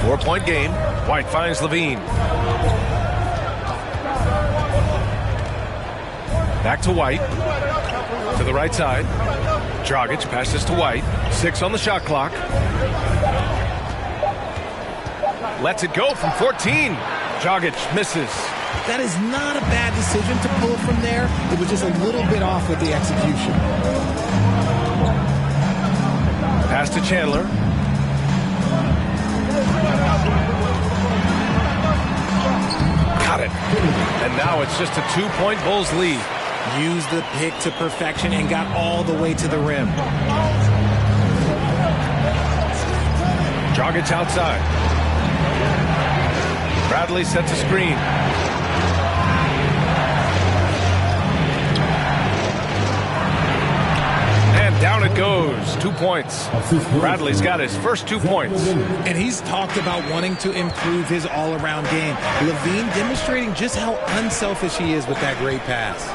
4-point game. White finds Levine. Back to White. To the right side. Dragic passes to White. 6 on the shot clock. Lets it go from 14. Dragic misses. That is not a bad decision to pull it from there. It was just a little bit off with the execution. Pass to Chandler. Got it. And now it's just a 2-point Bulls lead. Used the pick to perfection and got all the way to the rim. Dragic outside. Bradley sets a screen. And Down it goes. 2 points. Bradley's got his first 2 points. And he's talked about wanting to improve his all-around game. Levine demonstrating just how unselfish he is with that great pass.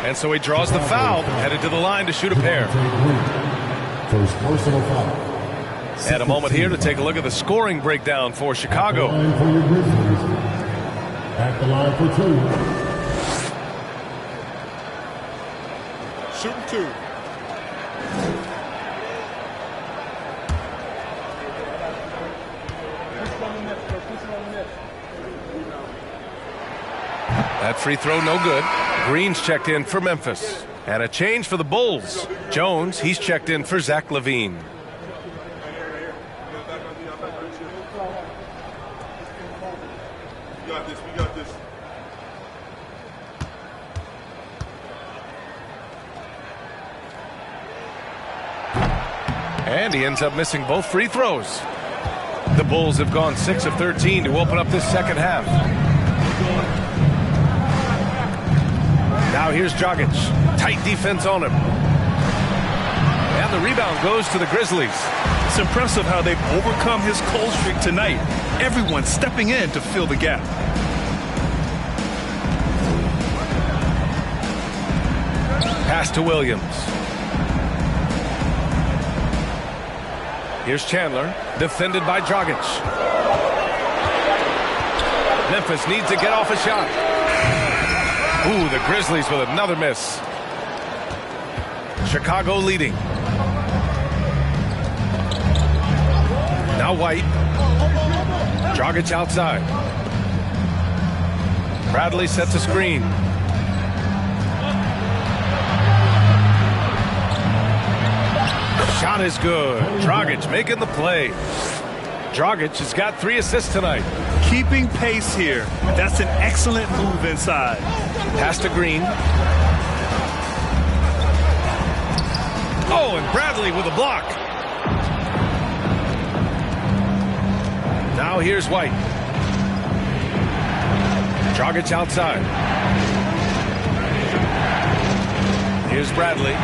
And so he draws the foul, headed to the line to shoot a pair. First personal foul. And a moment here to take a look at the scoring breakdown for Chicago. Line for your Grizzlies. At the line for 2. Shooting 2. That free throw no good. Green's checked in for Memphis. And a change for the Bulls. Jones, he's checked in for Zach LaVine. We got this. We got this. And he ends up missing both free throws. The Bulls have gone 6 of 13 to open up this second half. Now here's Dragic. Tight defense on him. And the rebound goes to the Grizzlies. It's impressive how they've overcome his cold streak tonight. Everyone stepping in to fill the gap. Pass to Williams. Here's Chandler, defended by Dragic. Memphis needs to get off a shot. Ooh, the Grizzlies with another miss. Chicago leading. Now White. Dragic outside. Bradley sets a screen. Shot is good. Dragic making the play. Dragic has got 3 assists tonight. Keeping pace here. That's an excellent move inside. Pass to Green. Oh, and Bradley with a block. Now here's White. Dragic outside. Here's Bradley.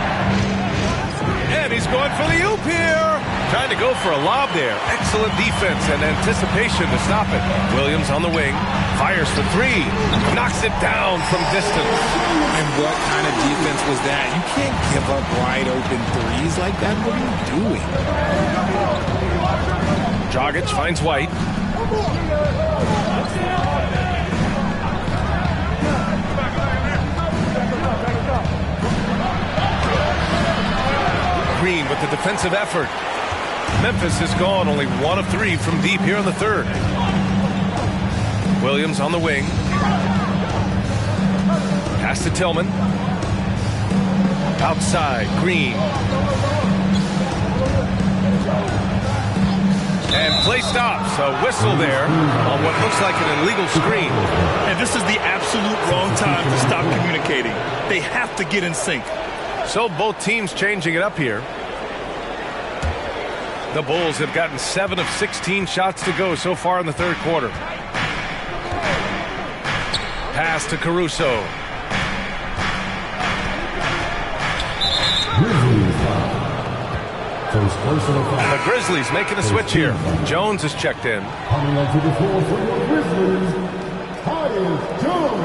And he's going for the oop here. Trying to go for a lob there. Excellent defense and anticipation to stop it. Williams on the wing. Fires for 3. Knocks it down from distance. And what kind of defense was that? You can't give up wide open threes like that. What are you doing? Dragic finds White. Green with the defensive effort. Memphis has gone only 1 of 3 from deep here in the third. Williams on the wing. Pass to Tillman. Outside, Green. And play stops. A whistle there on what looks like an illegal screen. And this is the absolute wrong time to stop communicating. They have to get in sync. So both teams changing it up here. The Bulls have gotten 7 of 16 shots to go so far in the third quarter. Pass to Caruso. First personal foul. The Grizzlies making a switch here. Jones is checked in. Coming onto the floor for your Grizzlies, Tyus Jones.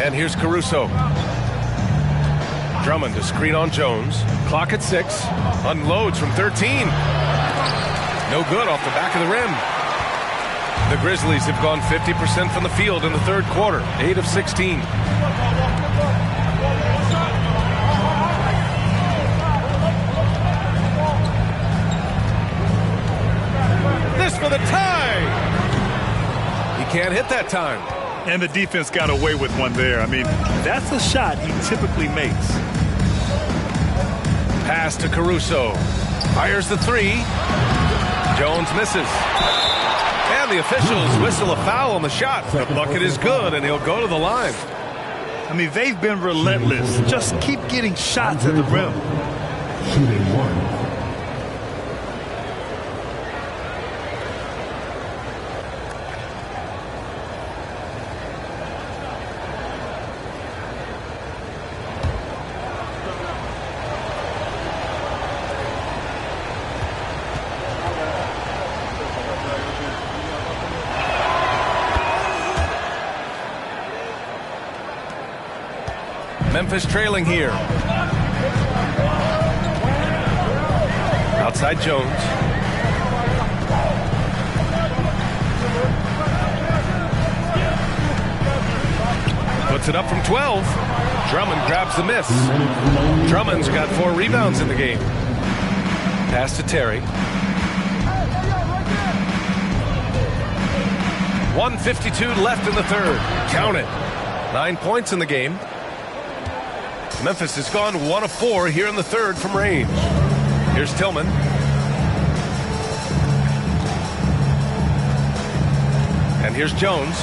And here's Caruso. Drummond to screen on Jones. Clock at 6. Unloads from 13. No good off the back of the rim. The Grizzlies have gone 50% from the field in the third quarter. 8 of 16. This for the tie. He can't hit that time. And the defense got away with one there. I mean, that's a shot he typically makes. Pass to Caruso. Fires the 3. Jones misses. And the officials whistle a foul on the shot. The bucket is good, and he'll go to the line. I mean, they've been relentless. Just keep getting shots at the rim. Shooting 1. Memphis trailing here. Outside Jones. Puts it up from 12. Drummond grabs the miss. Drummond's got 4 rebounds in the game. Pass to Terry. 1:52 left in the third. Count it. 9 points in the game. Memphis has gone 1 of 4 here in the third from range. Here's Tillman. And here's Jones.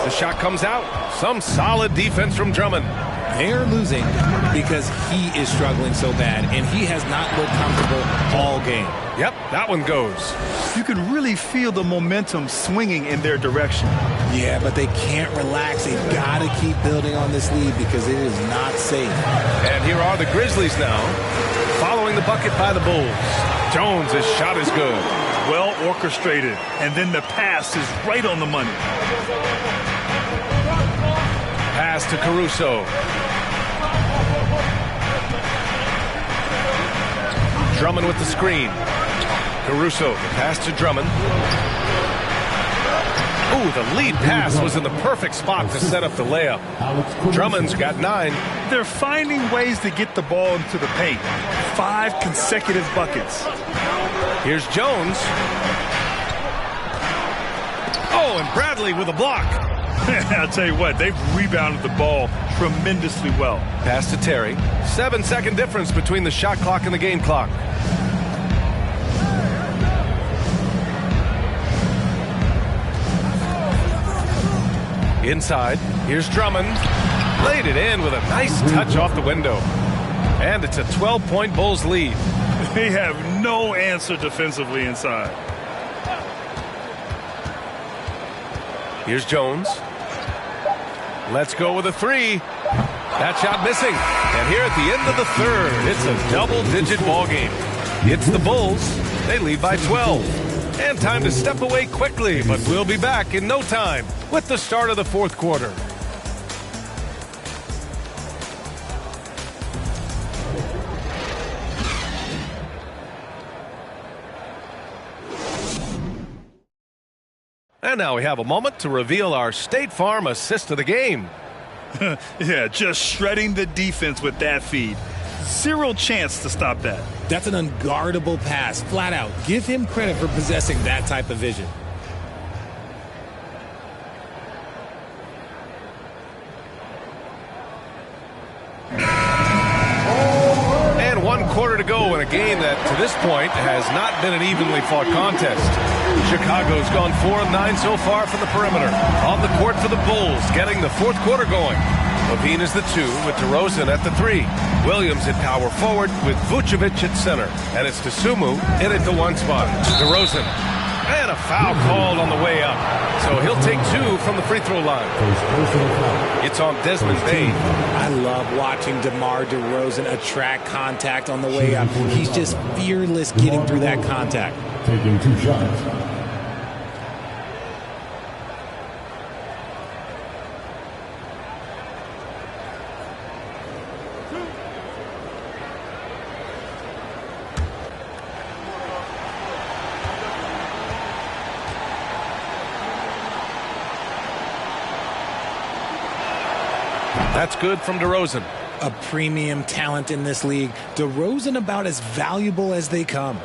The shot comes out. Some solid defense from Drummond. They're losing because he is struggling so bad, and he has not looked comfortable all game. Yep, that one goes. You can really feel the momentum swinging in their direction. Yeah, but they can't relax. They've got to keep building on this lead because it is not safe. And here are the Grizzlies now, following the bucket by the Bulls. Jones' shot is good. Well orchestrated, and then the pass is right on the money. Pass to Caruso. Drummond with the screen. Caruso, the pass to Drummond. Ooh, the lead pass was in the perfect spot to set up the layup. Drummond's got 9. They're finding ways to get the ball into the paint. 5 consecutive buckets. Here's Jones. Oh, and Bradley with a block. I'll tell you what, they've rebounded the ball tremendously well. Pass to Terry. 7-second difference between the shot clock and the game clock. Inside, here's Drummond. Laid it in with a nice touch off the window. And it's a 12-point Bulls lead. They have no answer defensively inside. Here's Jones. Let's go with a 3. That shot missing. And here at the end of the third, it's a double-digit ball game. It's the Bulls. They lead by 12. And time to step away quickly, but we'll be back in no time with the start of the fourth quarter. And now we have a moment to reveal our State Farm assist of the game. Yeah, just shredding the defense with that feed. 0 chance to stop that. That's an unguardable pass, flat out. Give him credit for possessing that type of vision. And 1 quarter to go in a game that, to this point, has not been an evenly fought contest. Chicago's gone 4 of 9 so far from the perimeter. On the court for the Bulls, getting the fourth quarter going. Levine is the 2 with DeRozan at the 3. Williams at power forward with Vucevic at center. And it's Dosunmu in at the 1 spot. DeRozan. And a foul called on the way up. So he'll take 2 from the free throw line. It's on Desmond Bane. I love watching DeMar DeRozan attract contact on the way up. He's just fearless getting through that contact. Taking 2 shots. That's good from DeRozan. A premium talent in this league. DeRozan about as valuable as they come.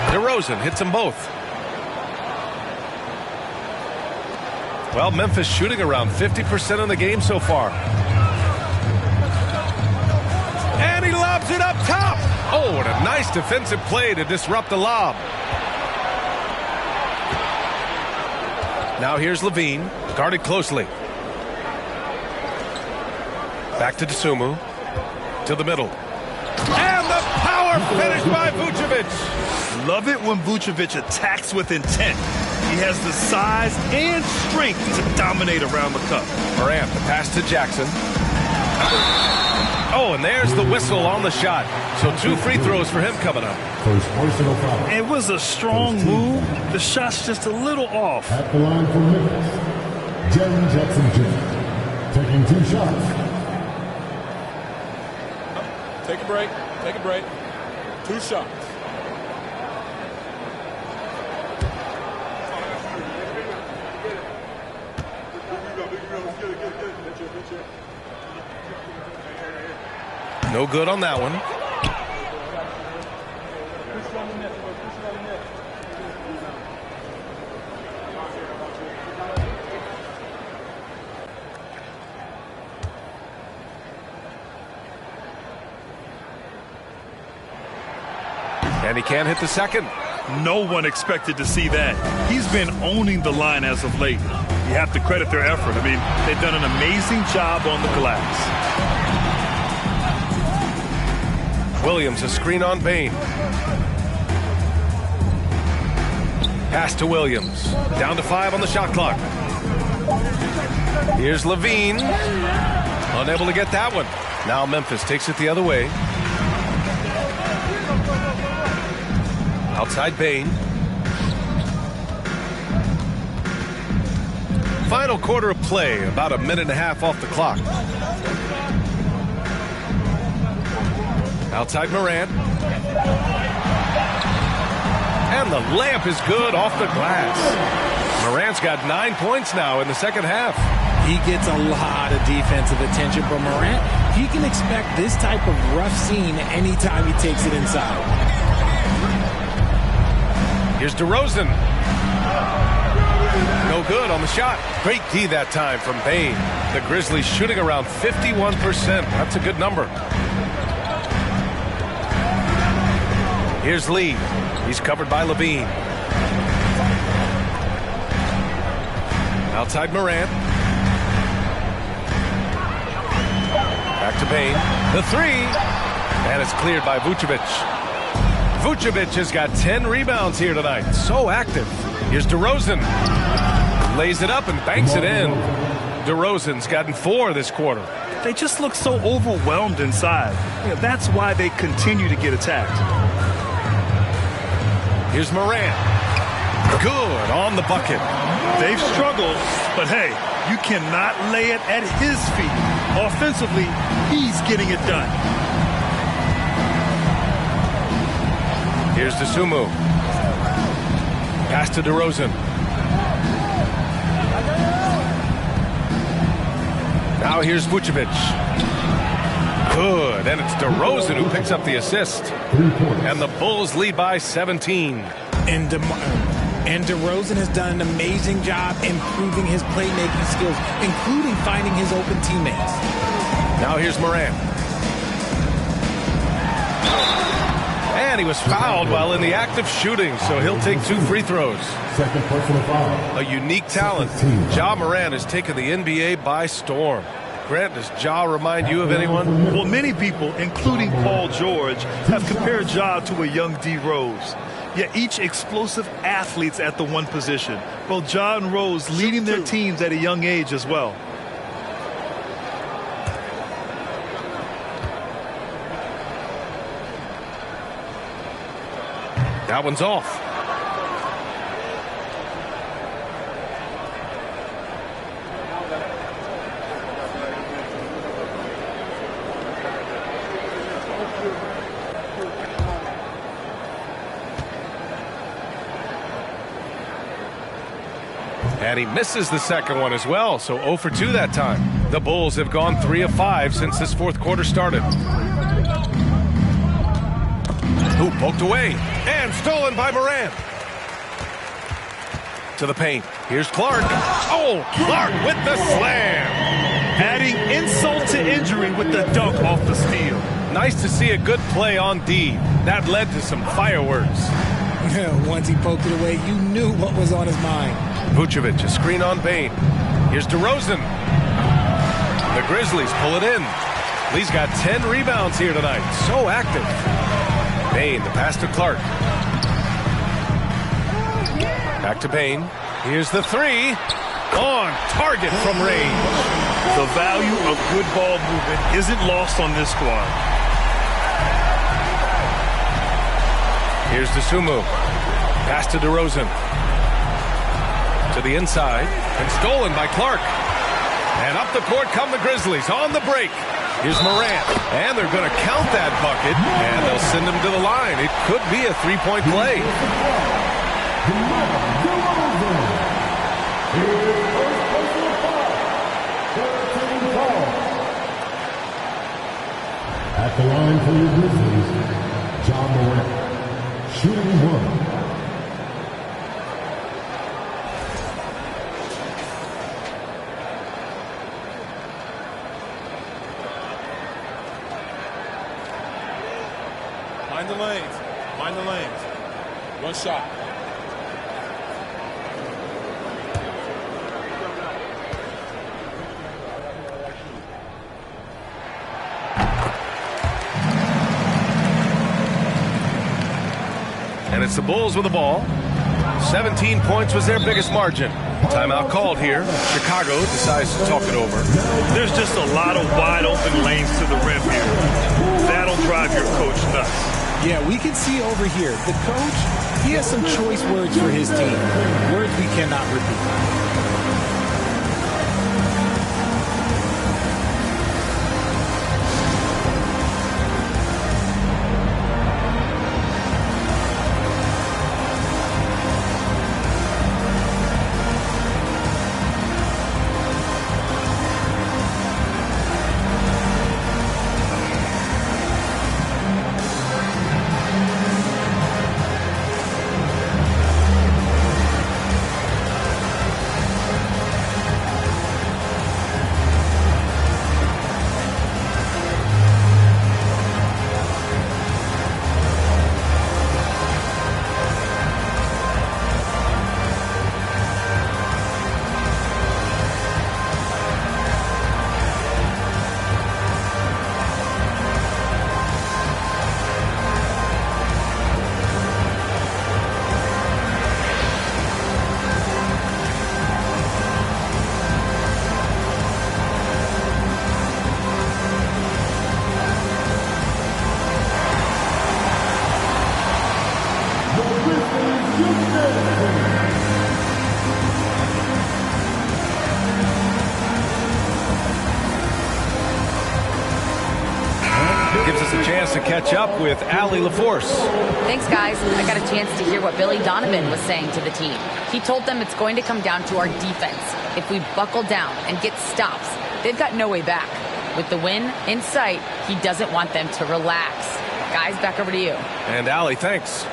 DeRozan hits them both. Well, Memphis shooting around 50% in the game so far. And he lobs it up top. Oh, what a nice defensive play to disrupt the lob. Now here's Levine, guarded closely. Back to Dosunmu. To the middle. And the power Finished by Vucevic. Love it when Vucevic attacks with intent. He has the size and strength to dominate around the cup. Morant, the pass to Jackson. Oh, and there's the whistle on the shot. So 2 free throws for him coming up. First personal foul. It was a strong move. The shot's just a little off. At the line for Memphis, Jaren Jackson Jr. taking 2 shots. Take a break. Take a break. 2 shots. No good on that one. And he can't hit the second. No one expected to see that. He's been owning the line as of late. You have to credit their effort. I mean, they've done an amazing job on the glass. Williams, a screen on Bain. Pass to Williams. Down to 5 on the shot clock. Here's Levine. Unable to get that one. Now Memphis takes it the other way. Outside Bain. Final quarter of play, about 1.5 minutes off the clock. Outside Morant. And the layup is good off the glass. Morant's got 9 points now in the second half. He gets a lot of defensive attention from Morant. He can expect this type of rough scene anytime he takes it inside. Here's DeRozan. No good on the shot. Great D that time from Bain. The Grizzlies shooting around 51%. That's a good number. Here's Lee. He's covered by Levine. Outside Morant. Back to Bain. The 3. And it's cleared by Vucevic. Vucevic has got 10 rebounds here tonight. So active. Here's DeRozan. Lays it up and banks it in. DeRozan's gotten 4 this quarter. They just look so overwhelmed inside. You know, that's why they continue to get attacked. Here's Morant. Good on the bucket. They've struggled, but hey, you cannot lay it at his feet. Offensively, he's getting it done. Here's DeSumo. Pass to DeRozan. Now here's Vucevic. Good, and it's DeRozan who picks up the assist. And the Bulls lead by 17. And DeRozan has done an amazing job improving his playmaking skills, including finding his open teammates. Now here's Morant. And he was fouled while in the act of shooting, so he'll take 2 free throws. Second personal foul. A unique talent. Ja Morant has taken the NBA by storm. Grant, does Ja remind you of anyone? Well, many people, including Paul George, have compared Ja to a young D. Rose. Yet each explosive athletes at the one position. Both Ja and Rose leading their teams at a young age as well. That one's off. And he misses the second one as well, so 0 for 2 that time. The Bulls have gone 3 of 5 since this fourth quarter started. Ooh, poked away and stolen by Morant. To the paint. Here's Clark. Oh, Clark with the slam. Adding insult to injury with the dunk off the steal. Nice to see a good play on D. That led to some fireworks. Once he poked it away, you knew what was on his mind. Vucevic, a screen on Bain. Here's DeRozan. The Grizzlies pull it in. Lee's got 10 rebounds here tonight. So active. Bain, the pass to Clark. Back to Bain. Here's the three. On target from range. The value of good ball movement isn't lost on this squad. Here's DeSumo. Pass to DeRozan. To the inside. And stolen by Clark. And up the court come the Grizzlies on the break. Here's Morant. And they're going to count that bucket. And they'll send him to the line. It could be a three-point play. At the line for your Grizzlies, John Morant, shooting one. Mind the lanes. Mind the lanes. One shot. And it's the Bulls with the ball. 17 points was their biggest margin. Timeout called here. Chicago decides to talk it over. There's just a lot of wide open lanes to the rim here. That'll drive your coach nuts. Yeah, we can see over here, the coach, he has some choice words for his team. Words we cannot repeat. Gives us a chance to catch up with Allie LaForce. Thanks, guys. I got a chance to hear what Billy Donovan was saying to the team. He told them it's going to come down to our defense. If we buckle down and get stops, they've got no way back. With the win in sight, he doesn't want them to relax. Guys, back over to you. And Allie, thanks.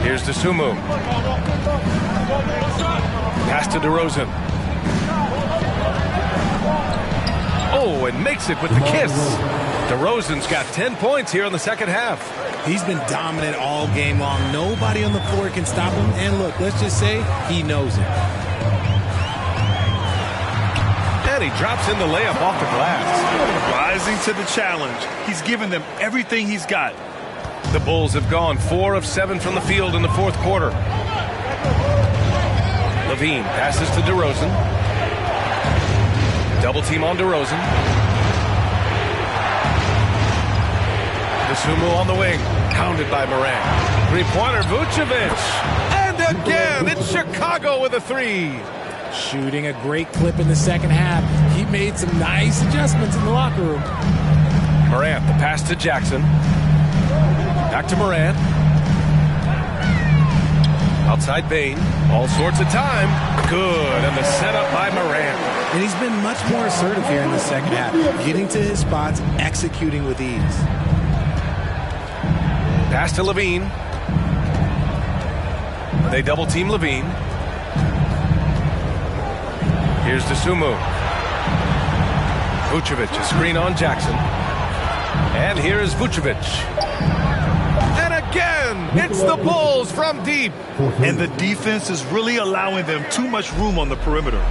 Here's DeSumo. Pass to DeRozan. Oh, and makes it with the kiss. DeRozan's got 10 points here in the second half. He's been dominant all game long. Nobody on the floor can stop him. And look, let's just say he knows it. And he drops in the layup off the glass. Rising to the challenge. He's given them everything he's got. The Bulls have gone 4 of 7 from the field in the fourth quarter. Levine passes to DeRozan. Double team on DeRozan. DeSumo on the wing. Pounded by Morant. Three-pointer, Vucevic. And again, it's Chicago with a three. Shooting a great clip in the second half. He made some nice adjustments in the locker room. Morant, the pass to Jackson. Back to Morant. Outside Bain. All sorts of time. Good. And the setup by Morant. And he's been much more assertive here in the second half. Getting to his spots, executing with ease. Pass to Levine. They double team Levine. Here's DeSumo. Vucevic, a screen on Jackson. And here is Vucevic. And again, it's the Bulls from deep. And the defense is really allowing them too much room on the perimeter.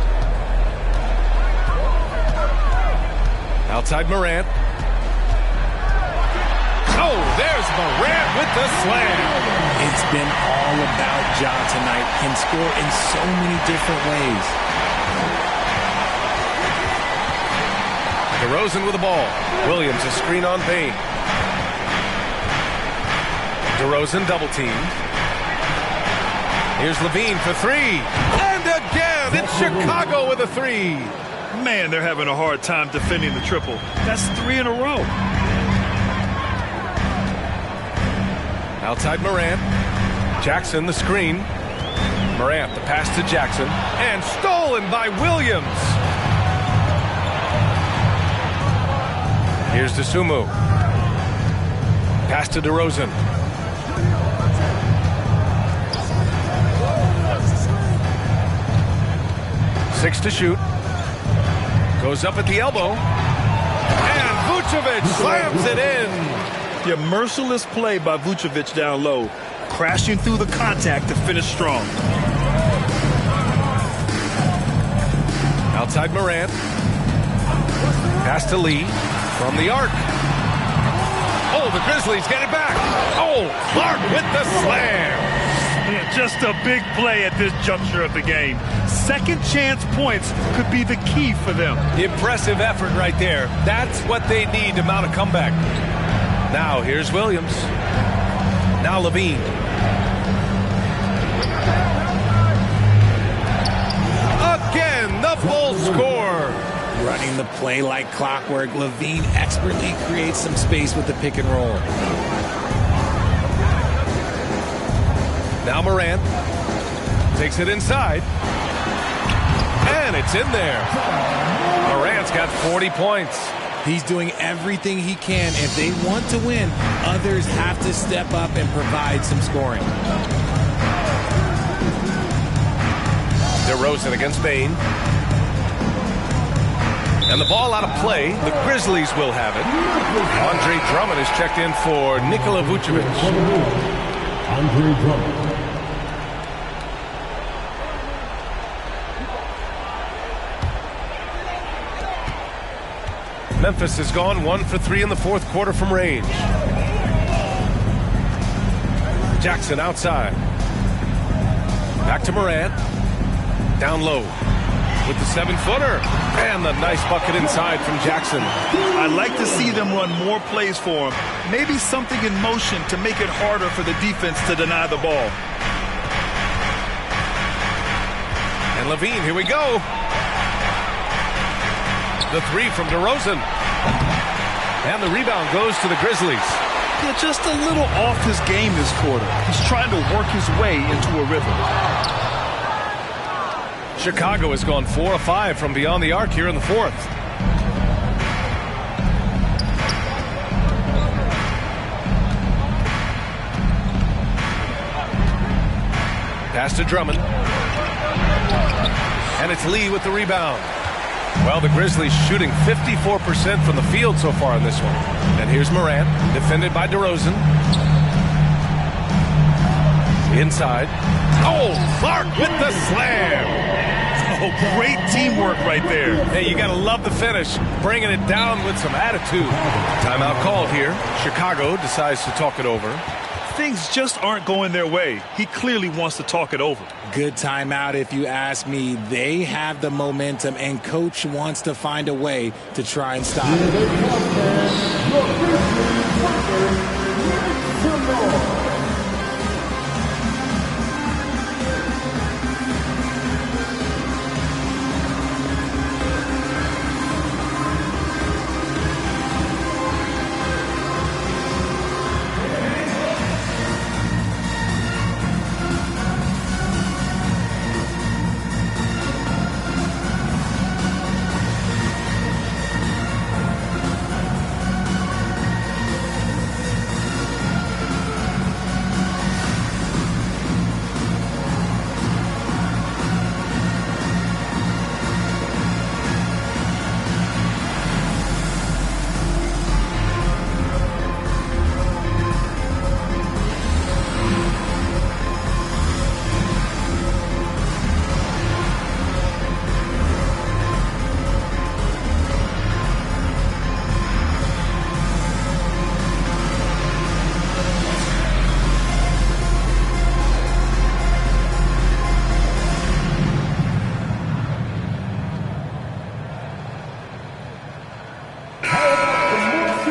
Outside Morant. Oh, there's Morant with the slam. It's been all about Ja tonight. Can score in so many different ways. DeRozan with the ball. Williams a screen on Payne. DeRozan double teamed. Here's Levine for three. And again, it's Chicago with a three. Man, they're having a hard time defending the triple. That's 3 in a row. Outside Morant. Jackson the screen. Morant the pass to Jackson. And stolen by Williams. Here's DeSumo. Pass to DeRozan. Six to shoot. Goes up at the elbow. And Vucevic slams it in. Yeah, merciless play by Vucevic down low. Crashing through the contact to finish strong. Outside Morant. Pass to Lee from the arc. Oh, the Grizzlies get it back. Oh, Clark with the slam. Yeah, just a big play at this juncture of the game. Second chance points could be the key for them. Impressive effort right there. That's what they need to mount a comeback. Now here's Williams. Now Levine. Again, the Bulls score. Running the play like clockwork, Levine expertly creates some space with the pick and roll. Now Morant takes it inside. And it's in there. Morant's got 40 points. He's doing everything he can. If they want to win, others have to step up and provide some scoring. DeRozan against Payne. And the ball out of play. The Grizzlies will have it. Andre Drummond is checked in for Nikola Vucevic. Andre Drummond. Memphis has gone 1 for 3 in the fourth quarter from range. Jackson outside. Back to Morant. Down low with the 7-footer. And the nice bucket inside from Jackson. I'd like to see them run more plays for him. Maybe something in motion to make it harder for the defense to deny the ball. And Levine, here we go. The three from DeRozan. And the rebound goes to the Grizzlies. Yeah, just a little off his game this quarter. He's trying to work his way into a rhythm. Chicago has gone 4 of 5 from beyond the arc here in the fourth. Pass to Drummond. And it's Lee with the rebound. Well, the Grizzlies shooting 54% from the field so far in this one. And here's Morant, defended by DeRozan. Inside. Oh, Clark with the slam. Oh, great teamwork right there. Hey, you got to love the finish. Bringing it down with some attitude. Timeout called here. Chicago decides to talk it over. Things just aren't going their way. He clearly wants to talk it over. Good timeout if you ask me. They have the momentum, and coach wants to find a way to try and stop it.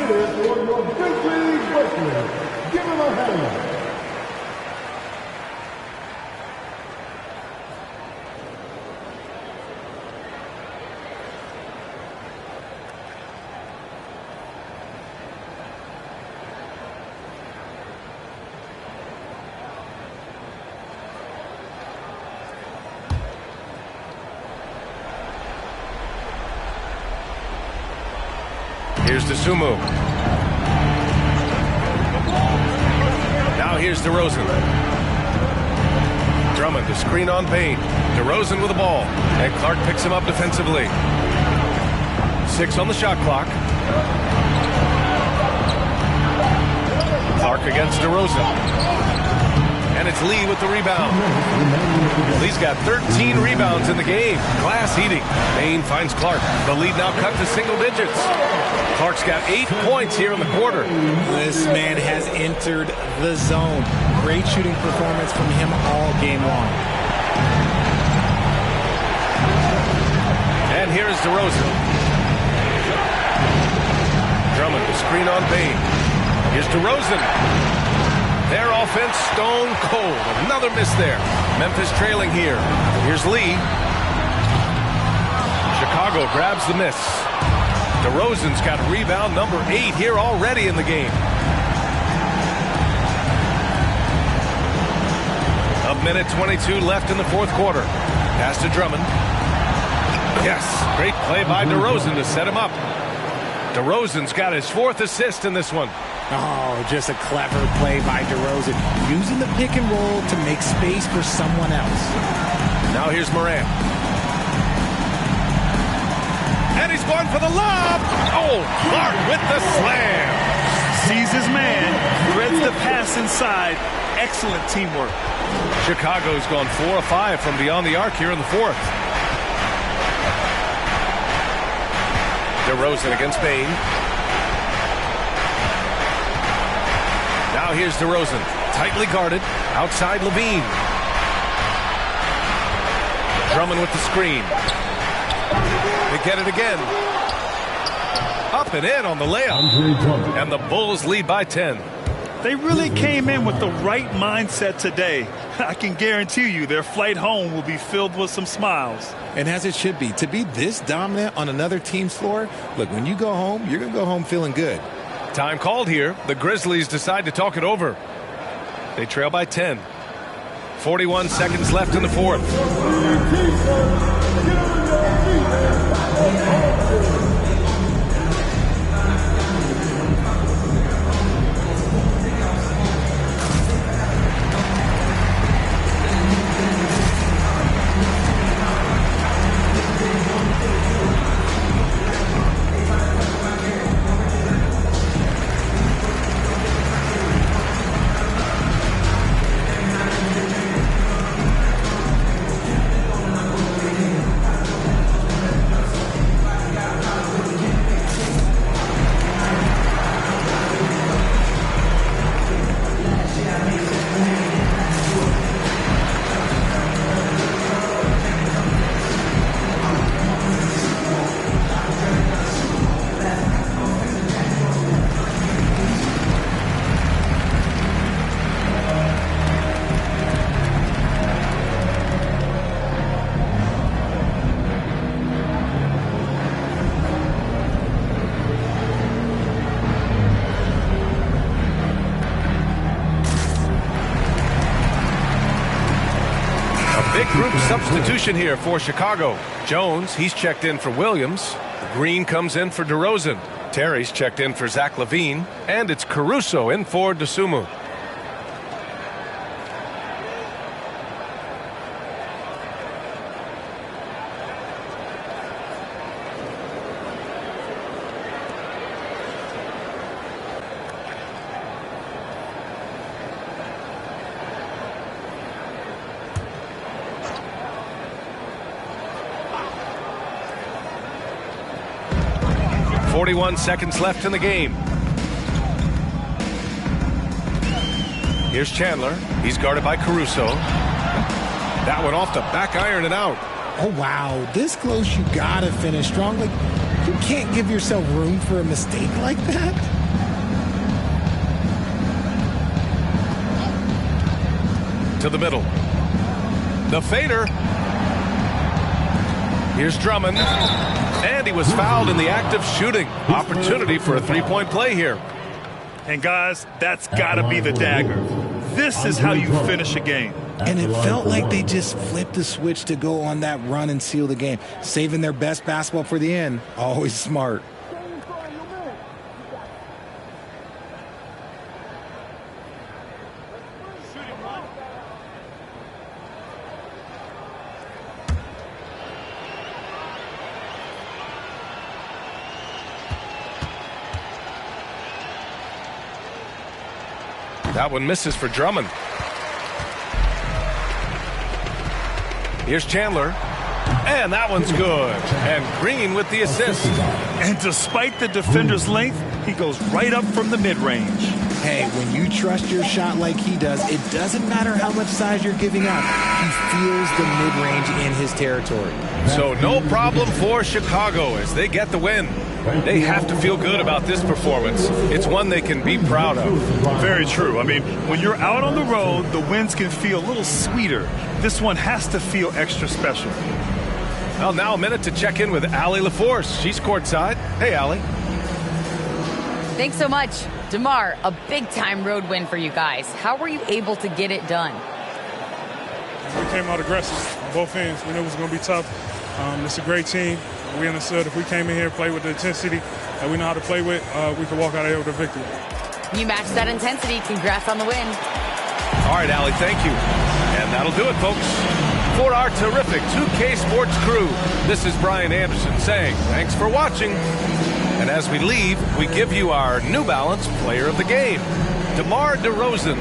cheer for your Grizzlies victory. Give him a hand. Here's DeSumo. Now here's DeRozan. Drummond to screen on Payne. DeRozan with the ball. And Clark picks him up defensively. 6 on the shot clock. Clark against DeRozan. And it's Lee with the rebound. Lee's got 13 rebounds in the game. Glass eating. Payne finds Clark. The lead now cut to single digits. Clark's got 8 points here in the quarter. This man has entered the zone. Great shooting performance from him all game long. And here is DeRozan. Drummond to screen on Payne. Here's DeRozan. Their offense stone cold. Another miss there. Memphis trailing here. Here's Lee. Chicago grabs the miss. DeRozan's got rebound number 8 here already in the game. A minute 22 left in the fourth quarter. Pass to Drummond. Yes, great play by DeRozan to set him up. DeRozan's got his 4th assist in this one. Oh, just a clever play by DeRozan, using the pick and roll to make space for someone else. Now here's Morant. And he's going for the lob. Oh, Clark with the slam. Sees his man, threads the pass inside. Excellent teamwork. Chicago's gone 4 of 5 from beyond the arc here in the fourth. DeRozan against Payne. Now here's DeRozan, tightly guarded, outside Levine. Drummond with the screen. They get it again. Up and in on the layup. And the Bulls lead by 10. They really came in with the right mindset today. I can guarantee you their flight home will be filled with some smiles. And as it should be, to be this dominant on another team's floor, look, when you go home, you're going to go home feeling good. Time called here. The Grizzlies decide to talk it over. They trail by 10. 41 seconds left in the fourth. Big group substitution here for Chicago. Jones, he's checked in for Williams. Green comes in for DeRozan. Terry's checked in for Zach LaVine. And it's Caruso in for DeSumo. .41 seconds left in the game. Here's Chandler. He's guarded by Caruso. That one off the back iron and out. Oh, wow. This close, you got to finish strong. Like, you can't give yourself room for a mistake like that. to the middle. The fader. Here's Drummond. And he was fouled in the act of shooting. Opportunity for a three-point play here. And guys, that's got to be the dagger. This is how you finish a game. And it felt like they just flipped the switch to go on that run and seal the game. Saving their best basketball for the end. Always smart. That one misses for Drummond. Here's Chandler. And that one's good. And Green with the assist. And despite the defender's length, he goes right up from the mid-range. Hey, when you trust your shot like he does, it doesn't matter how much size you're giving up. He feels the mid-range in his territory. So no problem for Chicago as they get the win. They have to feel good about this performance. It's one they can be proud of. Very true. I mean, when you're out on the road, the wins can feel a little sweeter. This one has to feel extra special. Well, now a minute to check in with Allie LaForce. She's courtside. Hey, Allie. Thanks so much. DeMar, a big-time road win for you guys. How were you able to get it done? We came out aggressive on both ends. We knew it was going to be tough. It's a great team. We understood if we came in here and played with the intensity that we know how to play with, we could walk out of here with a victory. You matched that intensity. Congrats on the win. All right, Allie, thank you. And that'll do it, folks. For our terrific 2K Sports crew, this is Brian Anderson saying thanks for watching. And as we leave, we give you our New Balance Player of the Game, DeMar DeRozan.